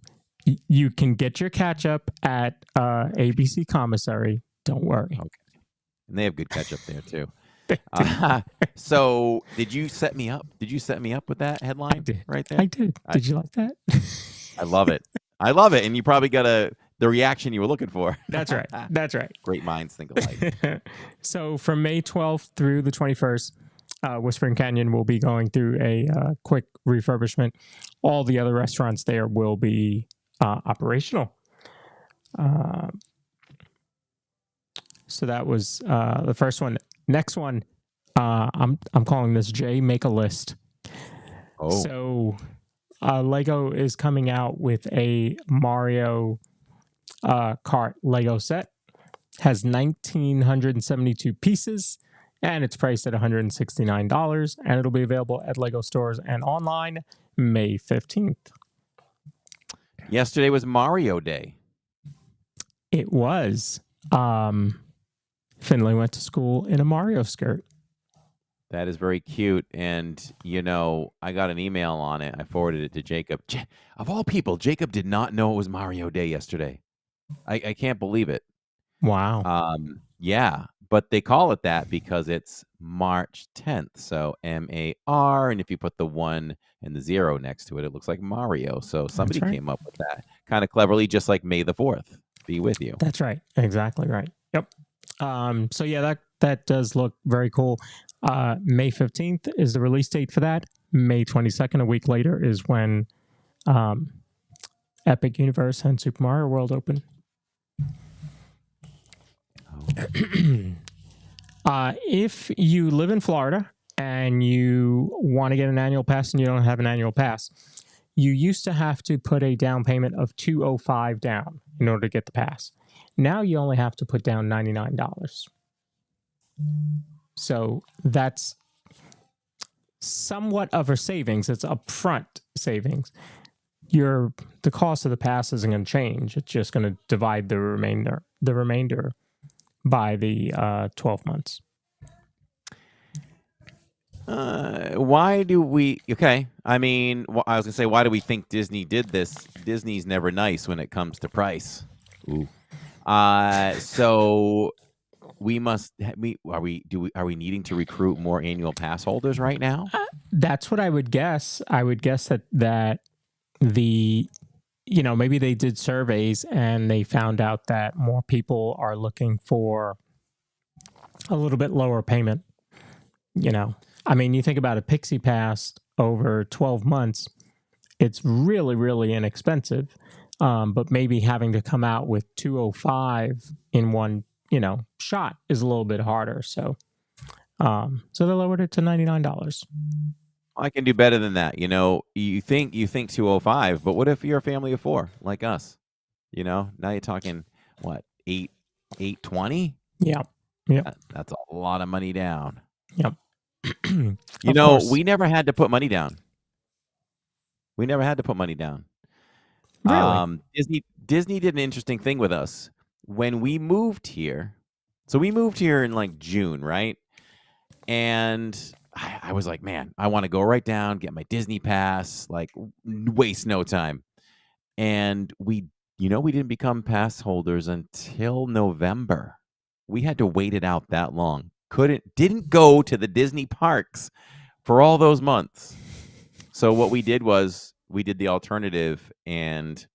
you can get your catch-up at ABC Commissary. Don't worry. Okay. And they have good catch-up there, too. So did you set me up? Did you set me up with that headline right there? I did. Did you like that? I love it. I love it. And you probably got the reaction you were looking for. That's right. That's right. Great minds think alike. So from May 12th through the 21st, Whispering Canyon will be going through a quick refurbishment. All the other restaurants there will be operational. So that was the first one. Next one, I'm calling this J Make a List. Oh. So Lego is coming out with a Mario kart Lego set. Has 1,972 pieces, and it's priced at $169, and it'll be available at Lego stores and online May 15th. Yesterday was Mario Day. It was. Finley went to school in a Mario skirt. That is very cute. And, I got an email on it. I forwarded it to Jacob. Of all people, Jacob did not know it was Mario Day yesterday. I can't believe it. Wow. Yeah, but they call it that because it's March 10th. So MAR. And if you put the 1 and the 0 next to it, it looks like Mario. So somebody came up with that kind of cleverly, just like May the 4th be with you. That's right. Exactly right. Yep. So yeah, that does look very cool. May 15th is the release date for that. May 22nd, a week later, is when Epic Universe and Super Mario World open. If you live in Florida and you want to get an annual pass and you don't have an annual pass, you used to have to put a down payment of $205 down in order to get the pass. Now you only have to put down $99. So that's somewhat of a savings. It's upfront savings. The cost of the pass isn't going to change. It's just going to divide the remainder by the 12 months. Why do we? Okay, I mean, I was gonna say, why do we think Disney did this? Disney's never nice when it comes to price. Ooh. So we must. Are we needing to recruit more annual pass holders right now? That's what I would guess. I would guess that maybe they did surveys and they found out that more people are looking for a little bit lower payment. I mean, you think about a Pixie Pass over 12 months, it's really, really inexpensive. But maybe having to come out with $205 in one, shot is a little bit harder. So they lowered it to $99. I can do better than that. You think $205, but what if you're a family of 4 like us? Now you're talking what, $820? Yeah. That's a lot of money down. Yep. We never had to put money down. Really? Disney did an interesting thing with us when we moved here. So we moved here in like June, right? And I was like, man, I want to go right down, get my Disney pass, like waste no time. And we didn't become pass holders until November. We had to wait it out that long. Didn't go to the Disney parks for all those months. So what we did was we did the alternative and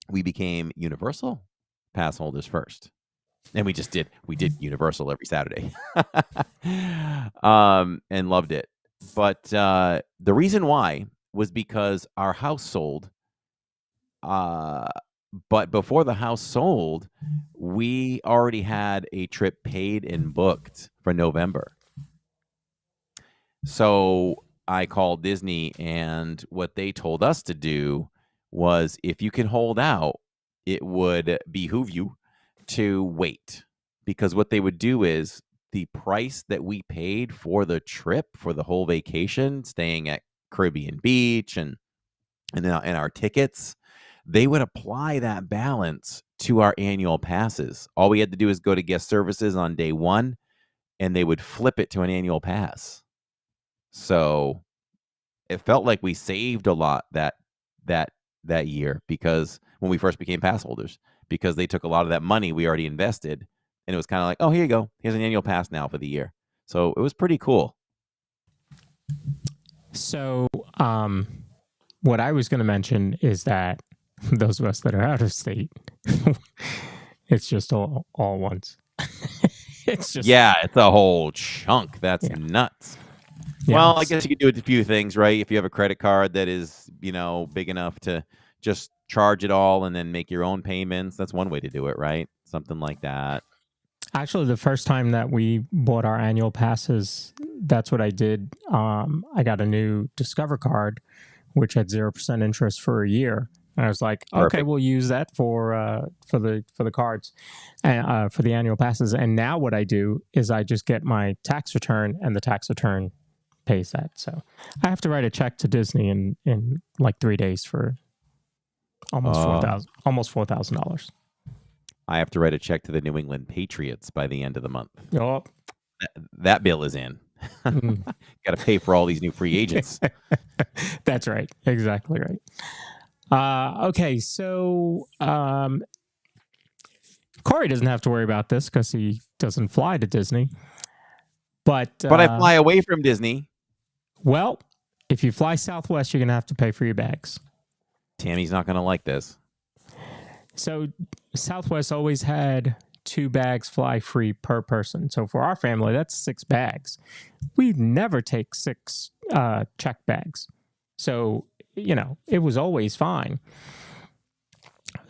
we became Universal pass holders first. And we did Universal every Saturday. And loved it. But the reason why was because our house sold. But before the house sold, we already had a trip paid and booked for November. So I called Disney, and what they told us to do was, if you can hold out, it would behoove you to wait. Because what they would do is the price that we paid for the trip, for the whole vacation, staying at Caribbean Beach and and our tickets, they would apply that balance to our annual passes. All we had to do is go to guest services on day one, and they would flip it to an annual pass. So it felt like we saved a lot that year, because when we first became pass holders, because they took a lot of that money we already invested, and it was kind of like, oh, here you go, here's an annual pass now for the year. So it was pretty cool. So what I was going to mention is that those of us that are out of state, it's just all once. It's just, yeah, it's a whole chunk. That's Yeah. nuts. Yeah. Well, I guess you could do it a few things, right? If you have a credit card that is, big enough to just charge it all and then make your own payments, that's one way to do it, right? Something like that. Actually, the first time that we bought our annual passes, that's what I did. I got a new Discover card, which had 0% interest for a year. And I was like, okay, Perfect. we'll use that for the cards and for the annual passes. And now what I do is I just get my tax return, and the tax return pays that. So I have to write a check to Disney in like 3 days for almost $4,000. I have to write a check to the New England Patriots by the end of the month. Oh, That bill is in. Mm. Got to pay for all these new free agents. That's right. Exactly right. Okay, so Cory doesn't have to worry about this because he doesn't fly to Disney. But I fly away from Disney. Well, if you fly Southwest, you're going to have to pay for your bags. Tammy's not going to like this. So Southwest always had 2 bags fly free per person. So for our family, that's 6 bags. We never take 6 check bags. So, it was always fine.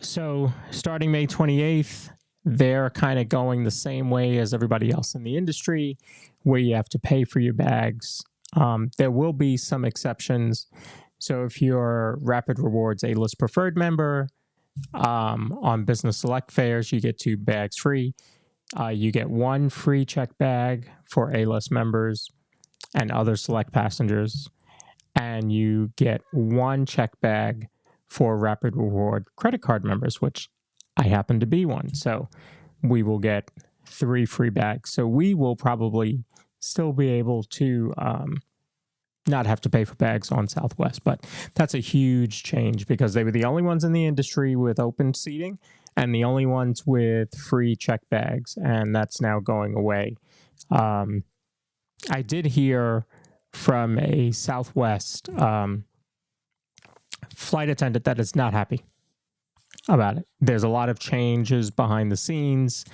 So starting May 28th, they're kind of going the same way as everybody else in the industry, where you have to pay for your bags. There will be some exceptions. So if you're Rapid Rewards A-List Preferred member, on Business Select fares, you get 2 bags free. You get 1 free check bag for A-List members and other select passengers. And you get 1 check bag for Rapid Reward credit card members, which I happen to be one. So we will get 3 free bags. So we will probably still be able to not have to pay for bags on Southwest. But that's a huge change because they were the only ones in the industry with open seating and the only ones with free check bags. And that's now going away. I did hear from a Southwest flight attendant that is not happy about it. There's a lot of changes behind the scenes,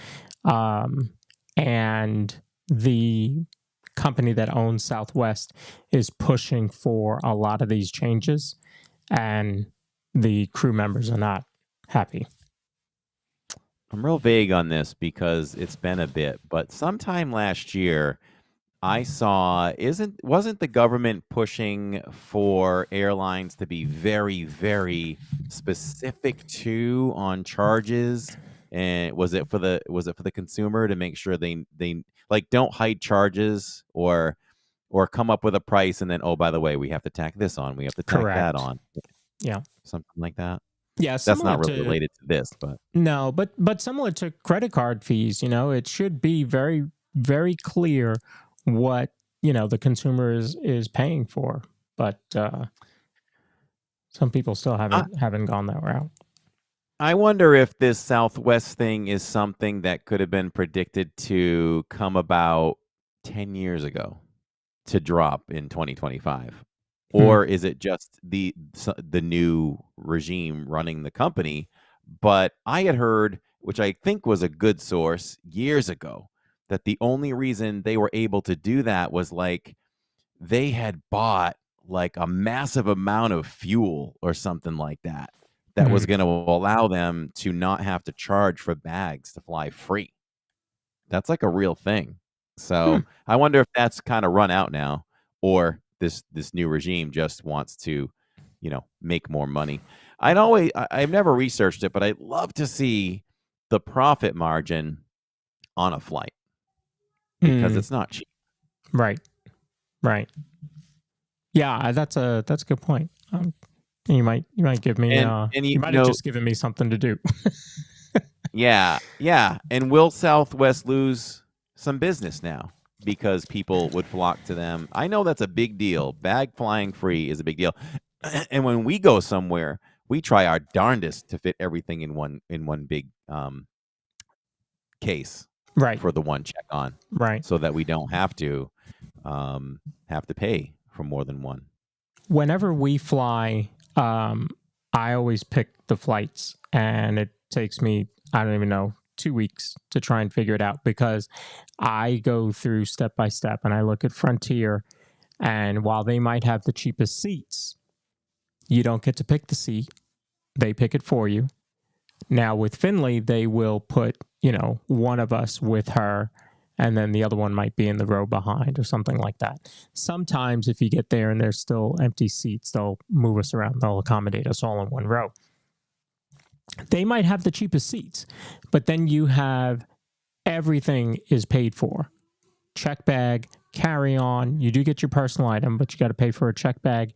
and the company that owns Southwest is pushing for a lot of these changes, and the crew members are not happy. I'm real vague on this because it's been a bit, but sometime last year I saw wasn't the government pushing for airlines to be very, very specific on charges? And was it for the consumer to make sure they like don't hide charges or come up with a price and then, oh, by the way, we have to tack this on, we have to tack that on. Yeah. Something like that. Yeah, that's not really related to this, but no, but similar to credit card fees, it should be very, very clear what the consumer is paying for, but some people still haven't gone that route. I wonder if this Southwest thing is something that could have been predicted to come about 10 years ago to drop in 2025. Or is it just the new regime running the company? But I had heard, which I think was a good source years ago, that the only reason they were able to do that was like they had bought like a massive amount of fuel or something like that was going to allow them to not have to charge for bags to fly free. That's like a real thing. So I wonder if that's kind of run out now, or this new regime just wants to, make more money. I've never researched it, but I'd love to see the profit margin on a flight because it's not cheap. Right. Yeah, that's a good point. You might give me And you might have just given me something to do. Yeah. And will Southwest lose some business now because people would flock to them? I know that's a big deal. Bag flying free is a big deal. And when we go somewhere, we try our darndest to fit everything in one big case, Right. for the one check on, Right. so that we don't have to pay for more than one. Whenever we fly, I always pick the flights, and it takes me, I don't even know, 2 weeks to try and figure it out, because I go through step by step and I look at Frontier, and while they might have the cheapest seats, you don't get to pick the seat. They pick it for you. Now with Finley, they will put, one of us with her, and then the other one might be in the row behind or something like that. Sometimes if you get there and there's still empty seats, they'll move us around. They'll accommodate us all in one row. They might have the cheapest seats, but then you have everything is paid for. Check bag, carry on. You do get your personal item, but you got to pay for a check bag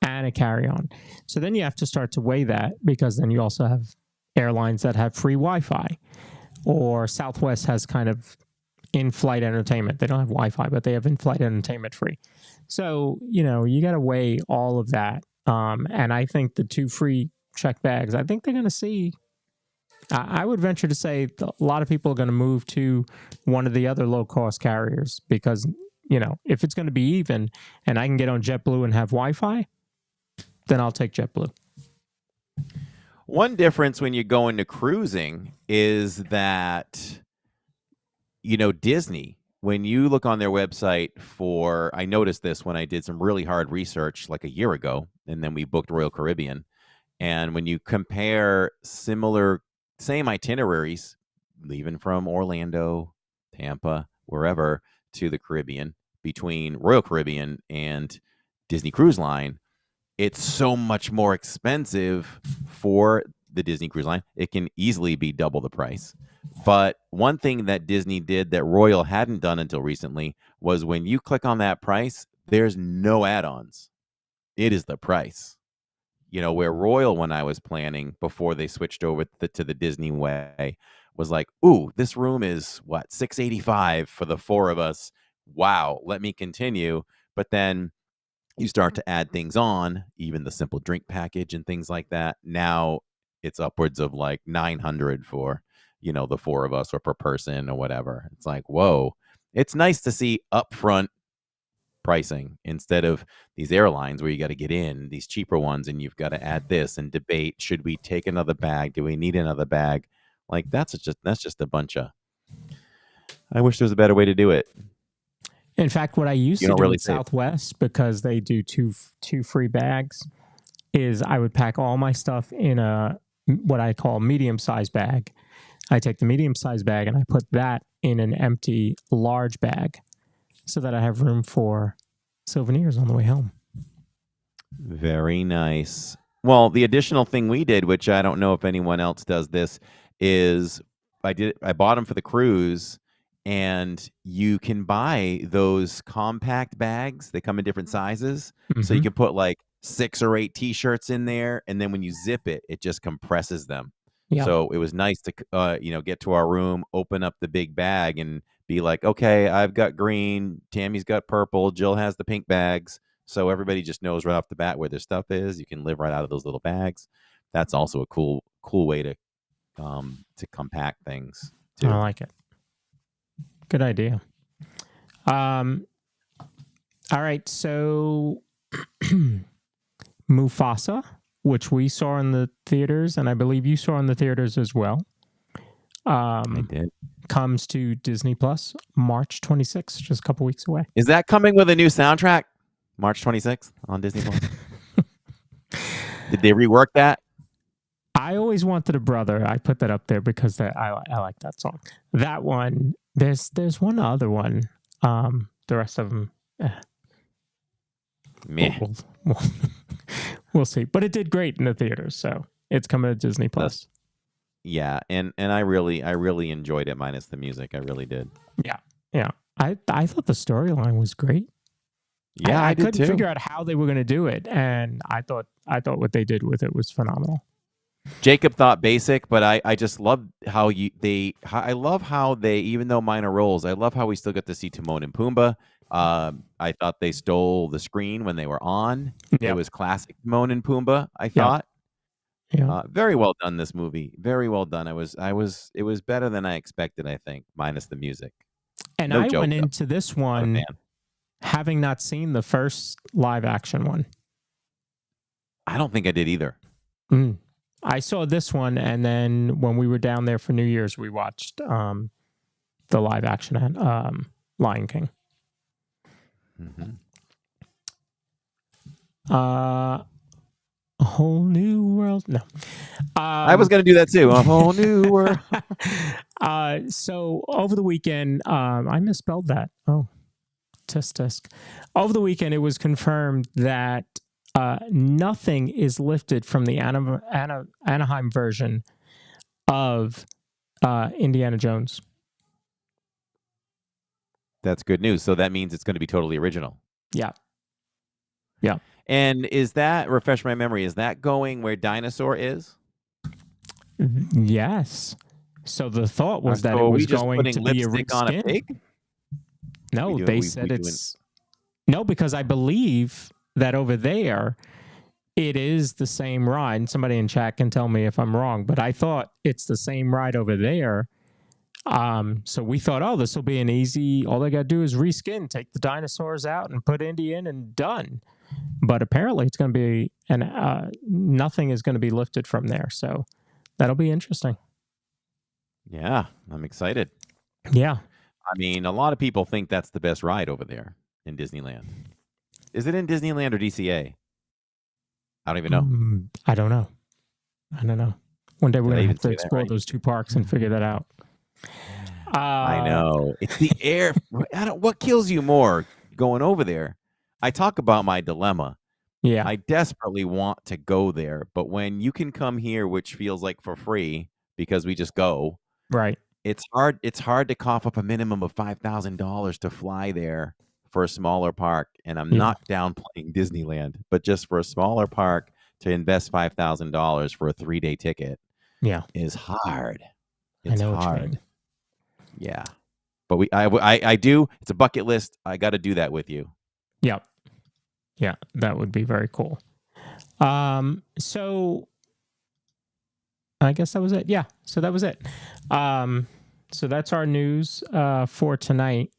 and a carry on. So then you have to start to weigh that, because then you also have airlines that have free Wi-Fi, or Southwest has kind of in-flight entertainment. They don't have Wi-Fi, but they have in-flight entertainment free. So, you got to weigh all of that. And I think the 2 free check bags, I think they're going to see, I would venture to say a lot of people are going to move to one of the other low-cost carriers, because, if it's going to be even and I can get on JetBlue and have Wi-Fi, then I'll take JetBlue. One difference when you go into cruising is that, Disney, when you look on their website I noticed this when I did some really hard research like a year ago, and then we booked Royal Caribbean. And when you compare same itineraries, leaving from Orlando, Tampa, wherever, to the Caribbean, between Royal Caribbean and Disney Cruise Line, it's so much more expensive for the Disney Cruise Line. It can easily be double the price. But one thing that Disney did that Royal hadn't done until recently was, when you click on that price, there's no add-ons. It is the price. Where Royal, when I was planning before they switched over to the Disney way, was like, ooh, this room is what, $685 for the 4 of us. Wow, let me continue. But then you start to add things on, even the simple drink package and things like that. Now it's upwards of like $900 for, the 4 of us, or per person or whatever. It's like, whoa. It's nice to see upfront pricing instead of these airlines where you got to get in these cheaper ones and you've got to add this and debate, should we take another bag? Do we need another bag? Like, that's just a bunch of, I wish there was a better way to do it. In fact, what I used to do with Southwest, because they do two free bags, is I would pack all my stuff in what I call medium-sized bag. I take the medium-sized bag and I put that in an empty large bag, so that I have room for souvenirs on the way home. Very nice. Well, the additional thing we did, which I don't know if anyone else does this, is I bought them for the cruise, and you can buy those compact bags. They come in different sizes. Mm-hmm. So you can put like 6 or 8 t-shirts in there, and then when you zip it, it just compresses them. Yep. So it was nice to get to our room, open up the big bag, and be like, okay, I've got green, Tammy's got purple, Jill has the pink bags. So everybody just knows right off the bat where their stuff is. You can live right out of those little bags. That's also a cool way to compact things too. I like it. Good idea. All right, so Mufasa, which we saw in the theaters, and I believe you saw in the theaters as well. I did. Comes to Disney Plus March 26th, just a couple weeks away. Is that coming with a new soundtrack? March 26th on Disney Plus. Did they rework that? I always wanted a brother. I put that up there because I like that song. That one. There's one other one. The rest of them, meh. We'll see. But it did great in the theaters, so it's coming to Disney Plus. Yeah, and I really enjoyed it, minus the music. I really did. Yeah. I thought the storyline was great. Yeah, I did couldn't too. figure out how they were going to do it, and I thought what they did with it was phenomenal. Jacob thought basic, but I just love how I love how they, even though minor roles, I love how we still get to see Timon and Pumbaa. I thought they stole the screen when they were on. Yep. It was classic Timon and Pumbaa, I Yep. thought. Yeah. Very well done, this movie. Very well done. It was better than I expected, I think, minus the music. And No I joke, went though. into this Not a one fan. having not seen the first live action one. I don't think I did either. I saw this one, and then when we were down there for New Year's, we watched the live action Lion King. Mm-hmm. A whole new world. No, I was going to do that too. A whole new world. So over the weekend, I misspelled that. Oh, tisk. Over the weekend, it was confirmed that nothing is lifted from the Anaheim version of Indiana Jones. That's good news. So that means it's going to be totally original. Yeah. And is that, refresh my memory, is that going where Dinosaur is? Yes. So the thought was that So it are was we just going putting to be a lipstick on a reskin. pig? No, they said it's no, because I believe that over there it is the same ride. Somebody in chat can tell me if I'm wrong, but I thought it's the same ride over there. So we thought, oh, this will be an easy. All they got to do is reskin, take the dinosaurs out, and put Indy in, and done. But apparently, it's going to be nothing is going to be lifted from there. So that'll be interesting. Yeah, I'm excited. Yeah. I mean, a lot of people think that's the best ride over there in Disneyland. Is it in Disneyland or DCA? I don't even know. I don't know. One day we're going to have to say that explore right? those two parks and figure that out. I know. It's the air. What kills you more going over there? I talk about my dilemma. Yeah. I desperately want to go there, but when you can come here, which feels like for free because we just go, Right. it's hard to cough up a minimum of $5,000 to fly there for a smaller park. And I'm not downplaying Disneyland, but just for a smaller park to invest $5,000 for a 3-day ticket is hard. It's I know hard. what you mean. Yeah. But I do. It's a bucket list. I got to do that with you. Yep. Yeah, that would be very cool. So I guess that was it. Yeah. So that was it. So that's our news for tonight.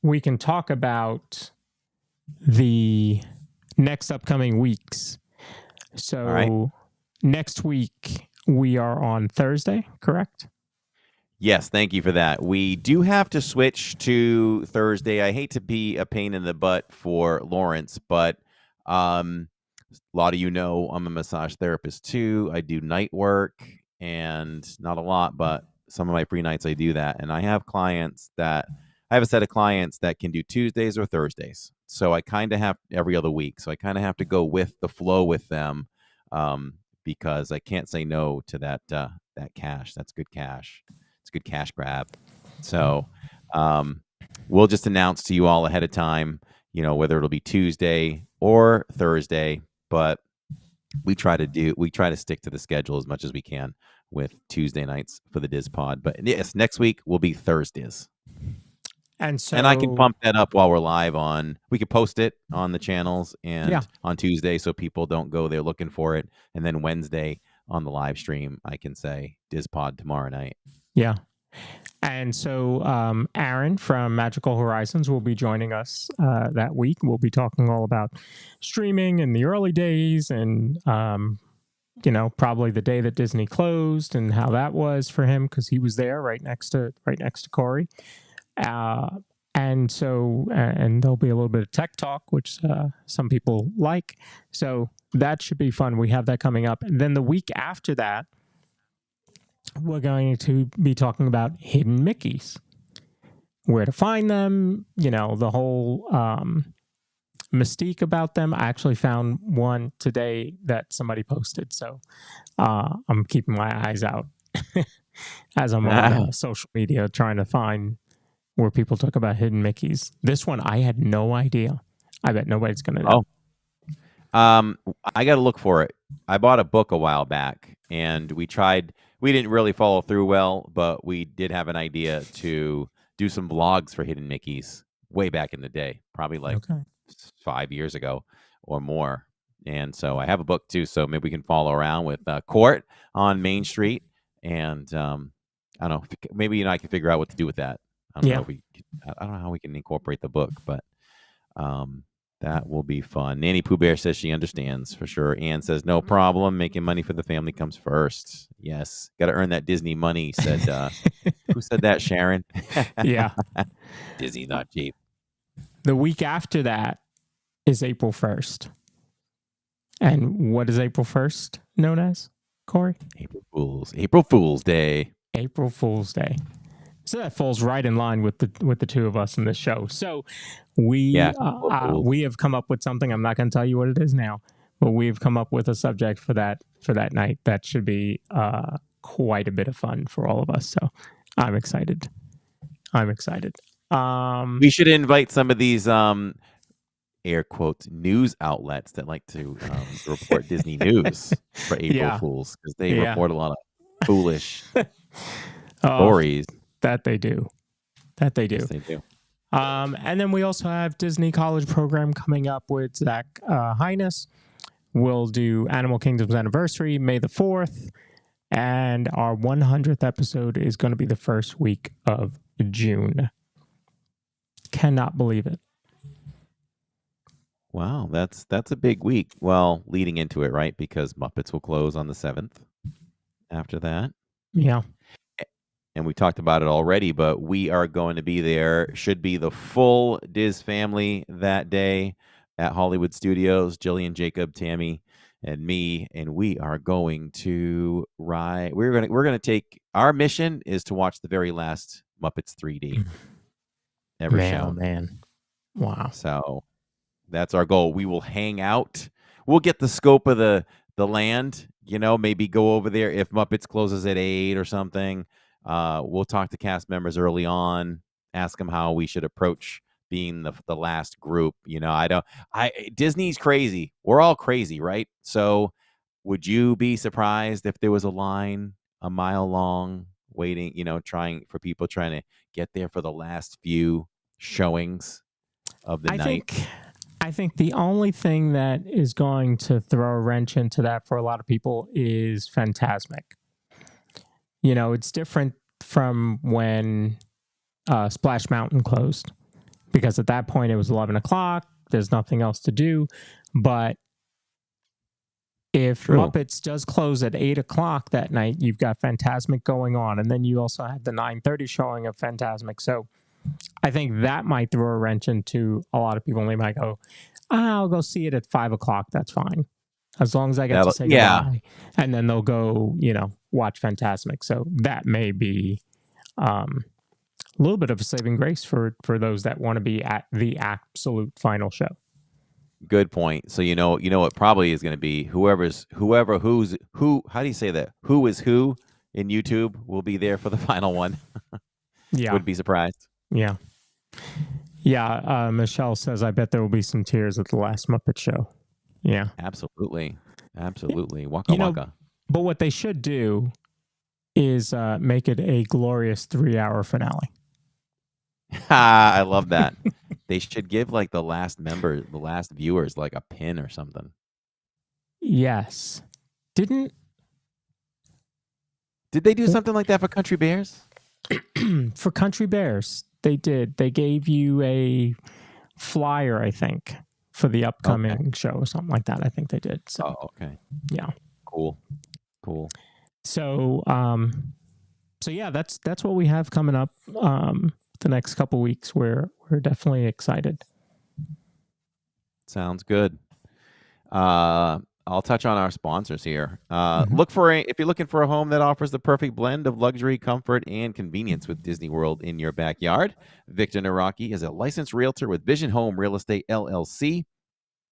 We can talk about the next upcoming weeks. So next week we are on Thursday, correct? Yes, thank you for that. We do have to switch to Thursday. I hate to be a pain in the butt for Lawrence, but a lot of you know I'm a massage therapist too. I do night work, and not a lot, but some of my free nights I do that. And I have a set of clients that can do Tuesdays or Thursdays. So I kind of have every other week. So I kind of have to go with the flow with them because I can't say no to that cash. That's good cash. It's a good cash grab. So we'll just announce to you all ahead of time, whether it'll be Tuesday or Thursday, but we try to stick to the schedule as much as we can with Tuesday nights for the DIZPod. But yes, next week will be Thursdays. And I can pump that up while we're live we could post it on the channels and on Tuesday so people don't go there looking for it. And then Wednesday on the live stream, I can say DIZPod tomorrow night. Yeah. And so Aaron from Magical Horizons will be joining us that week. We'll be talking all about streaming in the early days and, probably the day that Disney closed and how that was for him because he was there right next to Cory. And so, and there'll be a little bit of tech talk, which some people like. So that should be fun. We have that coming up. And then the week after that, we're going to be talking about hidden Mickeys, where to find them, the whole mystique about them. I actually found one today that somebody posted. So I'm keeping my eyes out as I'm on social media trying to find where people talk about hidden Mickeys. This one, I had no idea. I bet nobody's going to know. I got to look for it. I bought a book a while back, and we tried. We didn't really follow through well, but we did have an idea to do some vlogs for hidden Mickeys way back in the day, probably like 5 years ago or more. And so I have a book too, so maybe we can follow around with Court on Main Street, and I don't know, maybe I can figure out what to do with that. I don't know. I don't know how we can incorporate the book, but that will be fun. Nanny Pooh Bear says she understands for sure. Ann says no problem. Making money for the family comes first. Yes, got to earn that Disney money. Said who said that? Sharon. Yeah, Disney's not cheap. The week after that is April 1st. And what is April 1st known as, Corey? April Fool's Day. April Fool's Day. So that falls right in line with the two of us in this show. So we have come up with something. I'm not going to tell you what it is now, but we've come up with a subject for that night that should be quite a bit of fun for all of us. So I'm excited. We should invite some of these air quotes news outlets that like to report Disney news for April Fools, because they report a lot of foolish stories. That they do. Yes, they do. And then we also have Disney College program coming up with Zach Highness. We'll do Animal Kingdom's anniversary, May the 4th. And our 100th episode is going to be the first week of June. Cannot believe it. Wow, that's a big week. Well, leading into it, right? Because Muppets will close on the 7th after that. Yeah. And we talked about it already, but we are going to be there. Should be the full Diz family that day at Hollywood Studios. Jillian, Jacob, Tammy, and me, and we are going to ride. We're gonna take, our mission is to watch the very last Muppets 3D ever shown. Man, wow! So that's our goal. We will hang out. We'll get the scope of the land. Maybe go over there if Muppets closes at 8 or something. We'll talk to cast members early on, ask them how we should approach being the last group. Disney's crazy. We're all crazy, right? So would you be surprised if there was a line a mile long waiting, trying to get there for the last few showings of the night? I think the only thing that is going to throw a wrench into that for a lot of people is Fantasmic. It's different from when Splash Mountain closed, because at that point it was 11 o'clock. There's nothing else to do. But if Muppets does close at 8 o'clock that night, you've got Fantasmic going on. And then you also have the 9:30 showing of Fantasmic. So I think that might throw a wrench into a lot of people. And they might go, I'll go see it at 5 o'clock. That's fine. As long as I get to say goodbye. And then they'll go, watch Fantasmic. So that may be a little bit of a saving grace for those that want to be at the absolute final show. Good point. So what probably is going to be who, how do you say that? Who is who in YouTube will be there for the final one. Yeah. Would be surprised. Yeah. Yeah. Michelle says, I bet there will be some tears at the last Muppet show. Yeah. Absolutely. Waka waka. But what they should do is make it a glorious 3-hour finale. I love that. They should give like the last viewers like a pin or something. Yes. Did they do something like that for Country Bears? For Country Bears, they did. They gave you a flyer, I think, for the upcoming show or something like that. I think they did. So, okay. Yeah. Cool. So, yeah, that's what we have coming up the next couple weeks. We're definitely excited. Sounds good. I'll touch on our sponsors here. If you're looking for a home that offers the perfect blend of luxury, comfort, and convenience with Disney World in your backyard, Victor Naraki is a licensed realtor with Vision Home Real Estate LLC.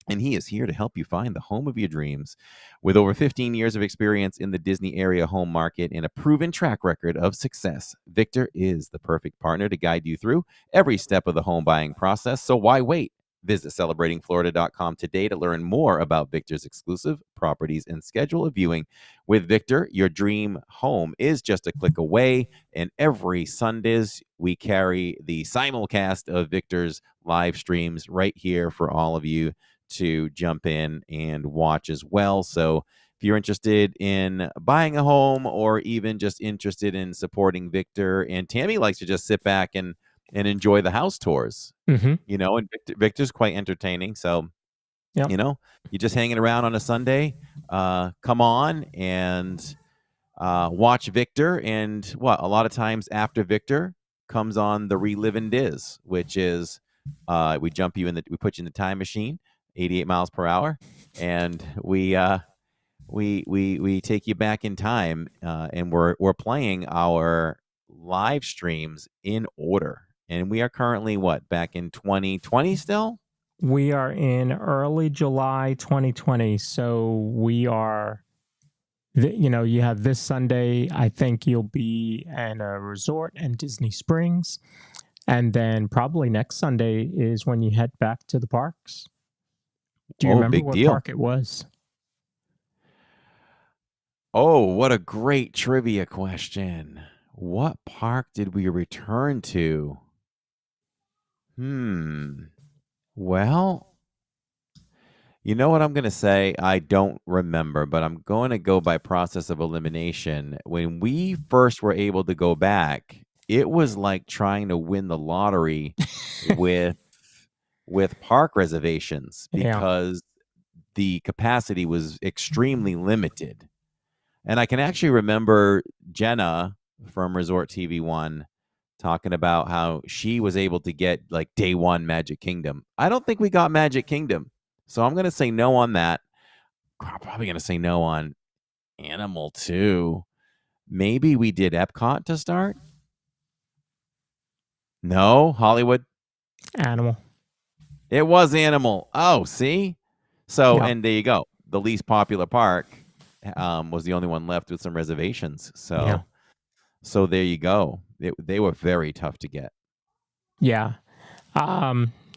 and he is here to help you find the home of your dreams. With over 15 years of experience in the Disney area home market and a proven track record of success, Victor is the perfect partner to guide you through every step of the home buying process. So why wait? Visit celebratingflorida.com today to learn more about Victor's exclusive properties and schedule a viewing. With Victor, your dream home is just a click away. And every Sundays, we carry the simulcast of Victor's live streams right here for all of you to jump in and watch as well. So if you're interested in buying a home or even just interested in supporting Victor, and Tammy likes to just sit back and enjoy the house tours, and Victor's quite entertaining. So, Yep. you're just hanging around on a Sunday, come on and watch Victor. And a lot of times after Victor comes on the Relive and Diz, which is we put you in the time machine, 88 miles per hour, and we take you back in time, and we're playing our live streams in order. And we are currently back in 2020 still? We are in early July 2020. So we are, you have this Sunday, I think you'll be in a resort in Disney Springs. And then probably next Sunday is when you head back to the parks. Do you remember what park it was? Oh, what a great trivia question. What park did we return to? Well, you know what I'm going to say? I don't remember, but I'm going to go by process of elimination. When we first were able to go back, it was like trying to win the lottery with park reservations, because the capacity was extremely limited. And I can actually remember Jenna from Resort TV 1 talking about how she was able to get like day one Magic Kingdom. I don't think we got Magic Kingdom. So I'm going to say no on that. I'm probably going to say no on Animal too. Maybe we did Epcot to start. No, Hollywood. Animal. It was Animal. Oh, see? So, and there you go. The least popular park was the only one left with some reservations. So, so there you go. They were very tough to get. Yeah.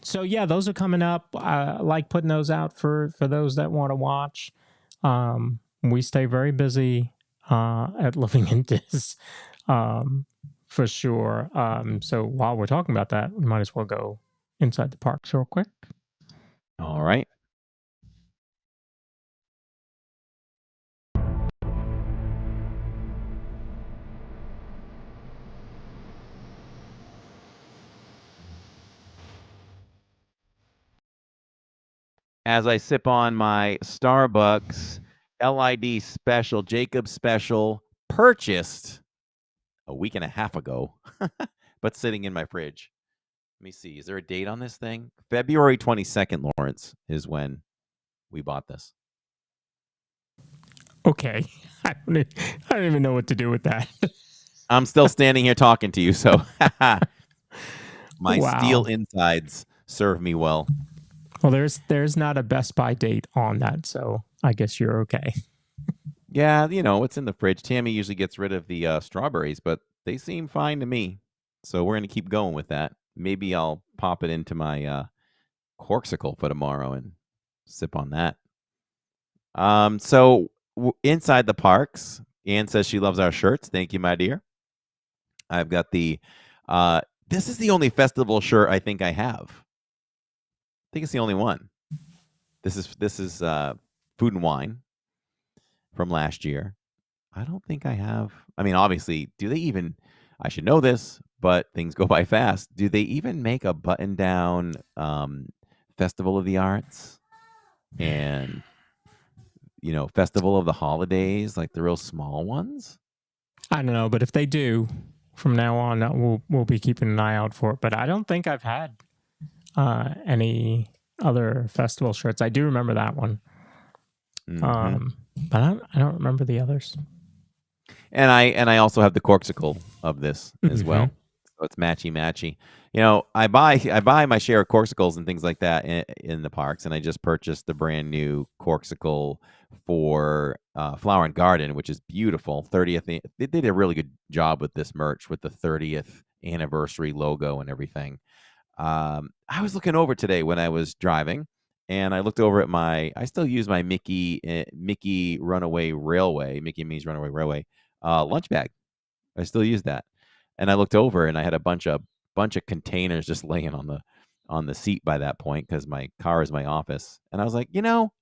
So yeah, those are coming up. I like putting those out for those that want to watch. We stay very busy at Living in Diz, for sure. So while we're talking about that, we might as well go inside the parks real quick. All right. As I sip on my Starbucks LID special, Jacob special, purchased a week and a half ago, but sitting in my fridge. Let me see. Is there a date on this thing? February 22nd, Lawrence, is when we bought this. Okay. I don't even know what to do with that. I'm still standing here talking to you, so my steel insides serve me well. Well, there's not a Best Buy date on that, so I guess you're okay. Yeah, it's in the fridge. Tammy usually gets rid of the strawberries, but they seem fine to me. So we're going to keep going with that. Maybe I'll pop it into my corksicle for tomorrow and sip on that. So inside the parks, Anne says she loves our shirts. Thank you, my dear. I've got the this is the only festival shirt I think I have. I think it's the only one. This is Food and Wine from last year. I don't think I have. I mean, obviously, do they even? I should know this, but things go by fast. Do they even make a button-down Festival of the Arts and Festival of the Holidays, like the real small ones? I don't know, but if they do, from now on, we'll be keeping an eye out for it. But I don't think I've had any other festival shirts. I do remember that one, but I don't remember the others. And I also have the corksicle of this as well. So it's matchy. I buy my share of corksicles and things like that in the parks, and I just purchased the brand new corksicle for Flower and Garden, which is beautiful. 30th. They did a really good job with this merch with the 30th anniversary logo and everything. I was looking over today when I was driving, and I looked over at I still use my Mickey Runaway Railway, Mickey and Minnie's Runaway Railway lunch bag. I still use that. And I looked over and I had a bunch of containers just laying on the seat by that point because my car is my office. And I was like,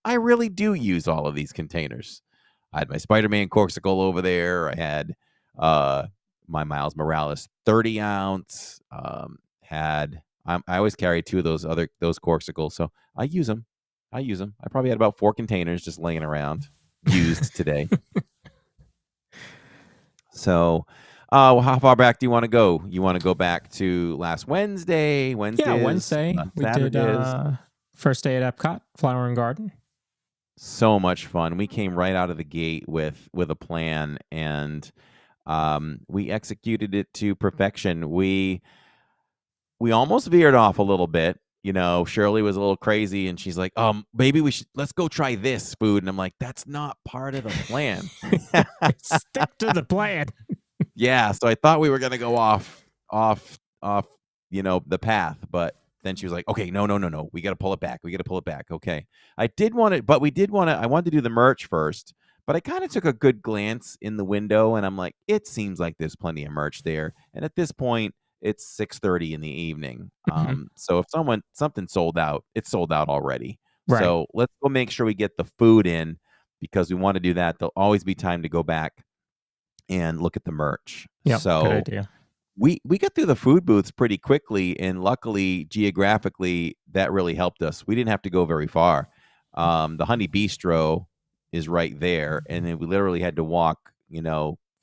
I really do use all of these containers. I had my Spider-Man corksicle over there. I had my Miles Morales 30 ounce. I always carry two of those corksicles, so I use them. I probably had about 4 containers just laying around used today. So, how far back do you want to go? You want to go back to last Wednesday? Yeah, Wednesday. We did first day at Epcot, Flower and Garden. So much fun. We came right out of the gate with a plan, and we executed it to perfection. We almost veered off a little bit. Shirley was a little crazy, and she's like, maybe let's go try this food. And I'm like, that's not part of the plan. Stick to the plan. Yeah. So I thought we were going to go off, the path. But then she was like, okay, no. We got to pull it back. Okay. I wanted to do the merch first, but I kind of took a good glance in the window, and I'm like, it seems like there's plenty of merch there. And at this point, it's 6:30 in the evening. So if something sold out, it's sold out already. Right. So let's go make sure we get the food in, because we want to do that. There'll always be time to go back and look at the merch. Yeah, so good idea. We got through the food booths pretty quickly, and luckily, geographically, that really helped us. We didn't have to go very far. The Honey Bistro is right there, and then we literally had to walk,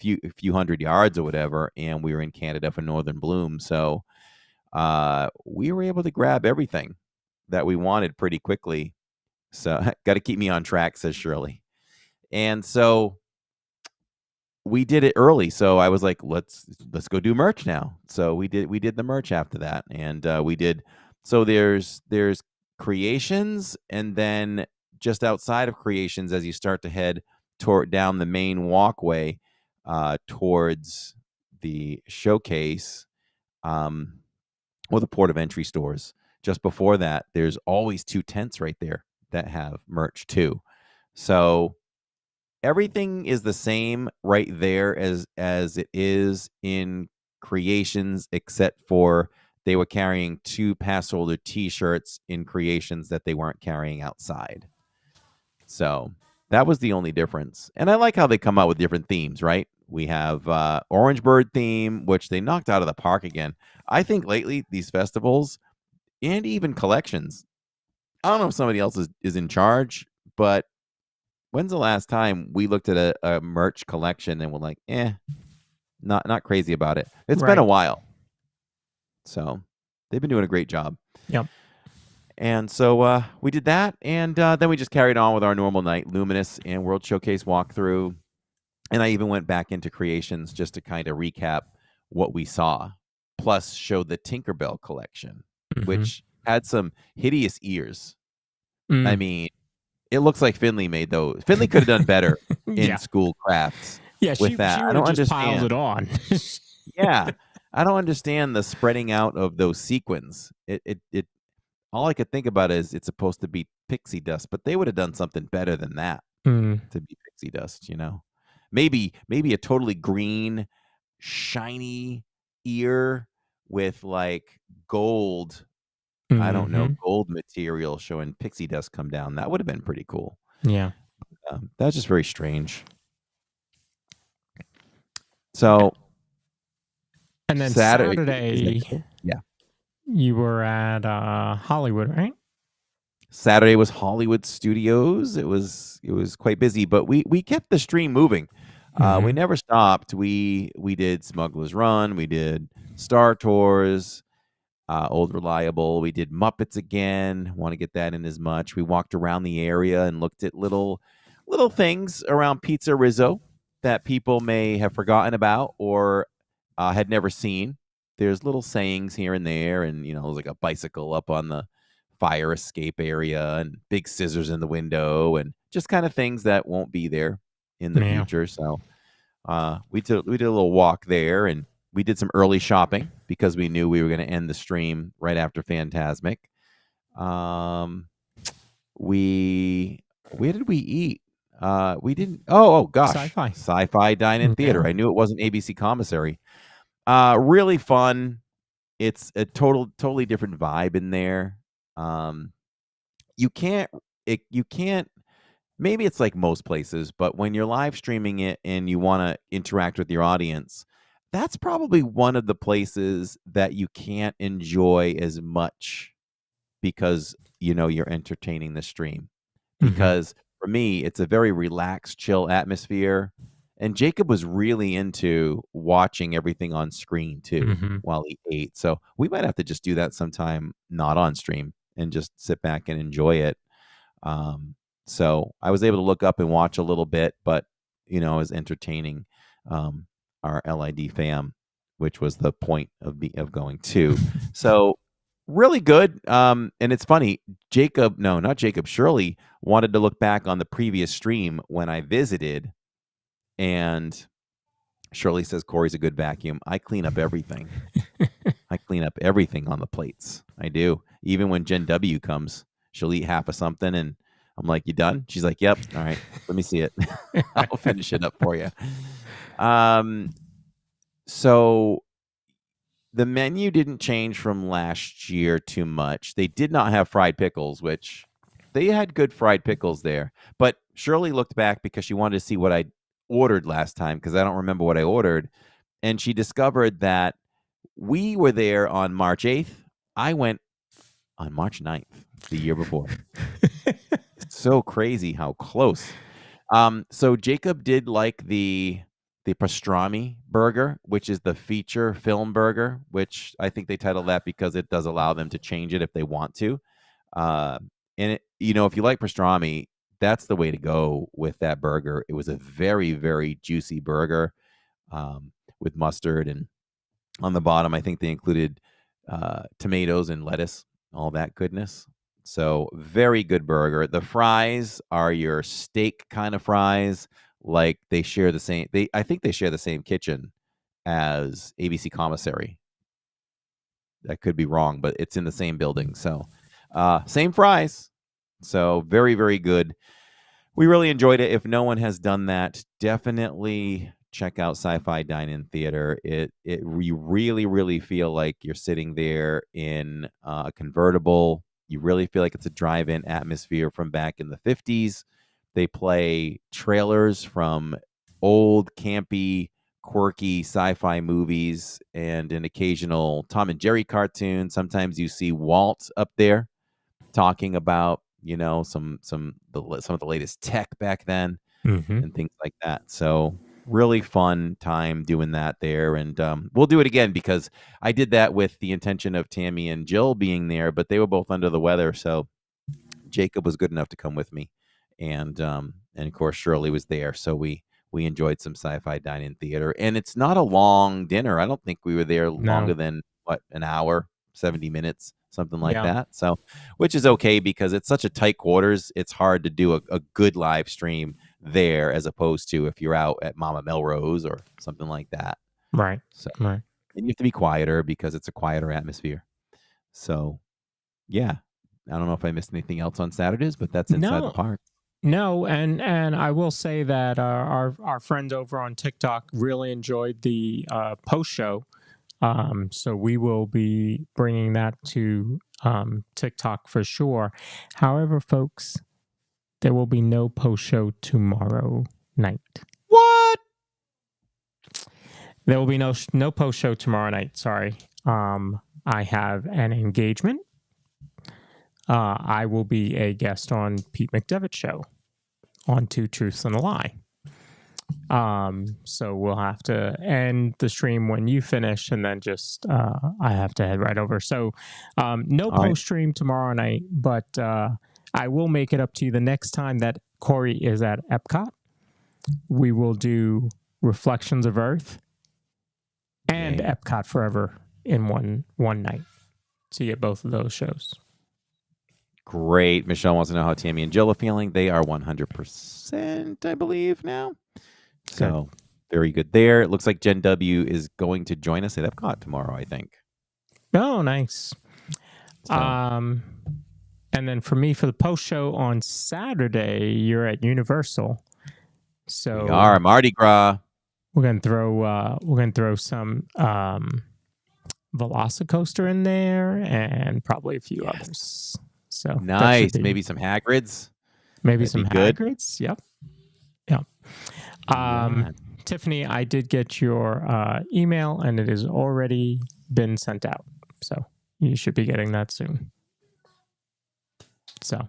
a few hundred yards or whatever, and we were in Canada for Northern Bloom. So we were able to grab everything that we wanted pretty quickly. So got to keep me on track, says Shirley. And so we did it early. So I was like, let's go do merch now. So we did the merch after that, and we did. So there's Creations, and then just outside of Creations, as you start to head down the main walkway towards the showcase, or the port of entry stores. Just before that, there's always 2 tents right there that have merch too. So everything is the same right there as it is in Creations, except for they were carrying 2 pass holder T-shirts in Creations that they weren't carrying outside. So that was the only difference. And I like how they come out with different themes, right? We have Orange Bird theme, which they knocked out of the park again. I think lately these festivals and even collections, I don't know if somebody else is in charge, but when's the last time we looked at a merch collection and we're like, not crazy about it? It's been a while. So they've been doing a great job. Yep. And so we did that, and then we just carried on with our normal night, Luminous and World Showcase walkthrough. And I even went back into Creations just to kind of recap what we saw, plus show the Tinkerbell collection, which had some hideous ears. I mean, it looks like Finley made those. Finley could have done better in school crafts. Yeah, with that. She would have just piled it on. Yeah, I don't understand the spreading out of those sequins. It all I could think about is it's supposed to be pixie dust, but they would have done something better than that to be pixie dust. Maybe a totally green, shiny ear with like gold. I don't know, gold material showing pixie dust come down. That would have been pretty cool. Yeah. That was just very strange. So, and then Saturday you were at Hollywood, right? Saturday was Hollywood Studios. It was quite busy, but we kept the stream moving. We never stopped. We did Smuggler's Run. We did Star Tours, Old Reliable. We did Muppets again. Want to get that in as much. We walked around the area and looked at little things around Pizza Rizzo that people may have forgotten about or had never seen. there's little sayings here and there, and there's like a bicycle up on the fire escape area, and big scissors in the window, and just kind of things that won't be there in the Yeah. future. So we did a little walk there, and we did some early shopping because we knew we were going to end the stream right after Phantasmic. Where did we eat? We didn't. Oh gosh, Sci-Fi Dine-In Theater. Yeah. I knew it wasn't ABC Commissary. Really fun. It's a totally different vibe in there. You can't. Maybe it's like most places, but when you're live streaming it and you want to interact with your audience, that's probably one of the places that you can't enjoy as much because you're entertaining the stream. Because for me, it's a very relaxed, chill atmosphere. And Jacob was really into watching everything on screen too while he ate. So we might have to just do that sometime, not on stream, and just sit back and enjoy it. So I was able to look up and watch a little bit, but it was entertaining our LID fam, which was the point of going to. So really good. And it's funny, Shirley wanted to look back on the previous stream when I visited, and Shirley says Cory's a good vacuum. I clean up everything. I clean up everything on the plates. I do. Even when Gen W comes, she'll eat half of something, and I'm like, "You done?" She's like, "Yep." All right, let me see it. I'll finish it up for you. So the menu didn't change from last year too much. They did not have fried pickles, which they had good fried pickles there. But Shirley looked back because she wanted to see what I ordered last time, because I don't remember what I ordered. And she discovered that we were there on March 8th. I went on March 9th, the year before. So crazy how close. So Jacob did like the pastrami burger, which is the feature film burger, which I think they titled that because it does allow them to change it if they want to. And if you like pastrami, that's the way to go with that burger. It was a very, very juicy burger with mustard, and on the bottom, I think they included tomatoes and lettuce, all that goodness. So very good burger. The fries are your steak kind of fries. Like they share the same. I think they share the same kitchen as ABC Commissary. I could be wrong, but it's in the same building. So same fries. So very, very good. We really enjoyed it. If no one has done that, definitely check out Sci-Fi Dine-In Theater. We really, really feel like you're sitting there in a convertible. You really feel like it's a drive-in atmosphere from back in the 50s. They play trailers from old, campy, quirky sci-fi movies and an occasional Tom and Jerry cartoon. Sometimes you see Walt up there talking about, some of the latest tech back then and things like that. So really fun time doing that there. And we'll do it again because I did that with the intention of Tammy and Jill being there, but they were both under the weather. So Jacob was good enough to come with me. And of course, Shirley was there. So we enjoyed some Sci-Fi Dine-In Theater. And it's not a long dinner. I don't think we were there longer than, an hour, 70 minutes, something like that. So, which is okay because it's such a tight quarters. It's hard to do a good live stream there as opposed to if you're out at Mama Melrose or something like that. Right. So, right. And you have to be quieter because it's a quieter atmosphere. So, yeah. I don't know if I missed anything else on Saturdays, but that's inside the park. No, and I will say that our friends over on TikTok really enjoyed the post show. So we will be bringing that to TikTok for sure. However, folks, there will be no post show tomorrow night. What? There will be no post show tomorrow night. Sorry. I have an engagement. I will be a guest on Pete McDevitt's show on Two Truths and a Lie. So we'll have to end the stream when you finish, and then just I have to head right over. So no post stream tomorrow night, but I will make it up to you the next time that Cory is at Epcot. We will do Reflections of Earth and Epcot Forever in one night. So you get both of those shows. Great. Michelle wants to know how Tammy and Jill are feeling. They are 100%, I believe, now. So very good there. It looks like Jen W is going to join us at Epcot tomorrow, I think. Oh, nice. So. And then for me, for the post show on Saturday, you're at Universal. So We are Mardi Gras. we're gonna throw some Velocicoaster in there and probably a few others. So that should Nice. be- Maybe some Hagrids. maybe that'd some be good. Hagrids. Yep. Yeah. Tiffany, I did get your email and it has already been sent out. So you should be getting that soon. So,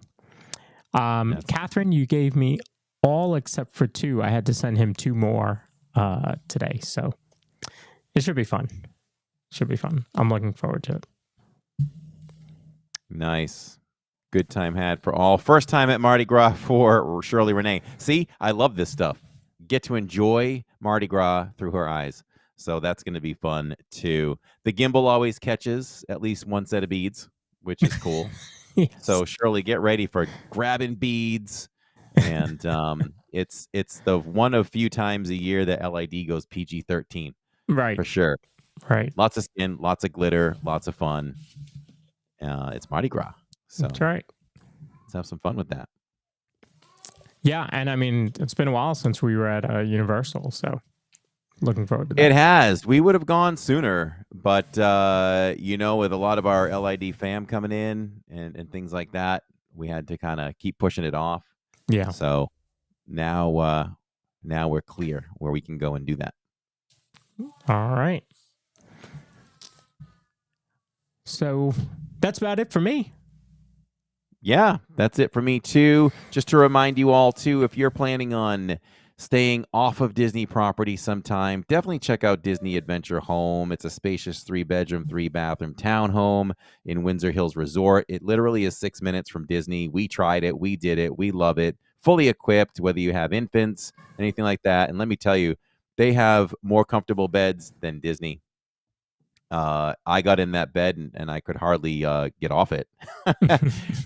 Catherine, you gave me all except for 2. I had to send him 2 more today. So it should be fun. I'm looking forward to it. Nice. Good time had for all. First time at Mardi Gras for Shirley Renee. See, I love this stuff. Get to enjoy Mardi Gras through her eyes. So that's going to be fun too. The gimbal always catches at least one set of beads, which is cool. Yes. So Shirley, get ready for grabbing beads. And it's the one of few times a year that LID goes PG-13 Right. for sure. Right. Lots of skin, lots of glitter, lots of fun. It's Mardi Gras. So That's right. let's have some fun with that. Yeah, and I mean, it's been a while since we were at Universal, so looking forward to that. It has. We would have gone sooner, but with a lot of our LID fam coming in and things like that, we had to kind of keep pushing it off. Yeah. So now we're clear where we can go and do that. All right. So that's about it for me. Yeah, that's it for me too. Just to remind you all too, if you're planning on staying off of Disney property sometime, definitely check out Disney Adventure Home. It's a spacious 3-bedroom, 3-bathroom townhome in Windsor Hills Resort. It literally is 6 minutes from Disney. We tried it. We did it. We love it. Fully equipped, whether you have infants, anything like that. And let me tell you, they have more comfortable beds than Disney. I got in that bed and I could hardly get off it.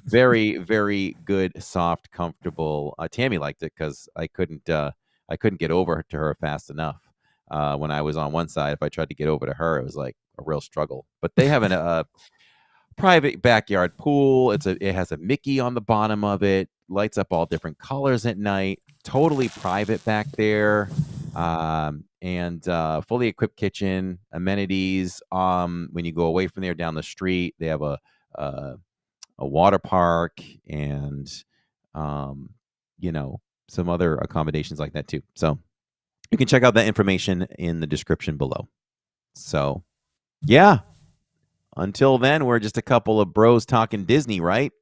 Very, very good, soft, comfortable. Tammy liked it because I couldn't get over to her fast enough. When I was on one side, if I tried to get over to her, it was like a real struggle. But they have a private backyard pool. It has a Mickey on the bottom of it. Lights up all different colors at night. Totally private back there. And fully equipped kitchen, amenities. When you go away from there down the street, they have a water park and some other accommodations like that too. So you can check out that information in the description below. So yeah, until then, we're just a couple of bros talking Disney, right?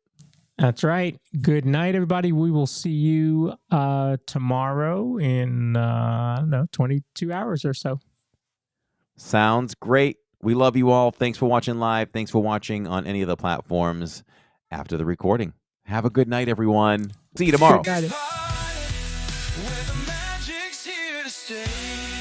That's right. Good night, everybody. We will see you tomorrow in, 22 hours or so. Sounds great. We love you all. Thanks for watching live. Thanks for watching on any of the platforms after the recording. Have a good night, everyone. See you tomorrow. Good night. Where the magic's here to stay.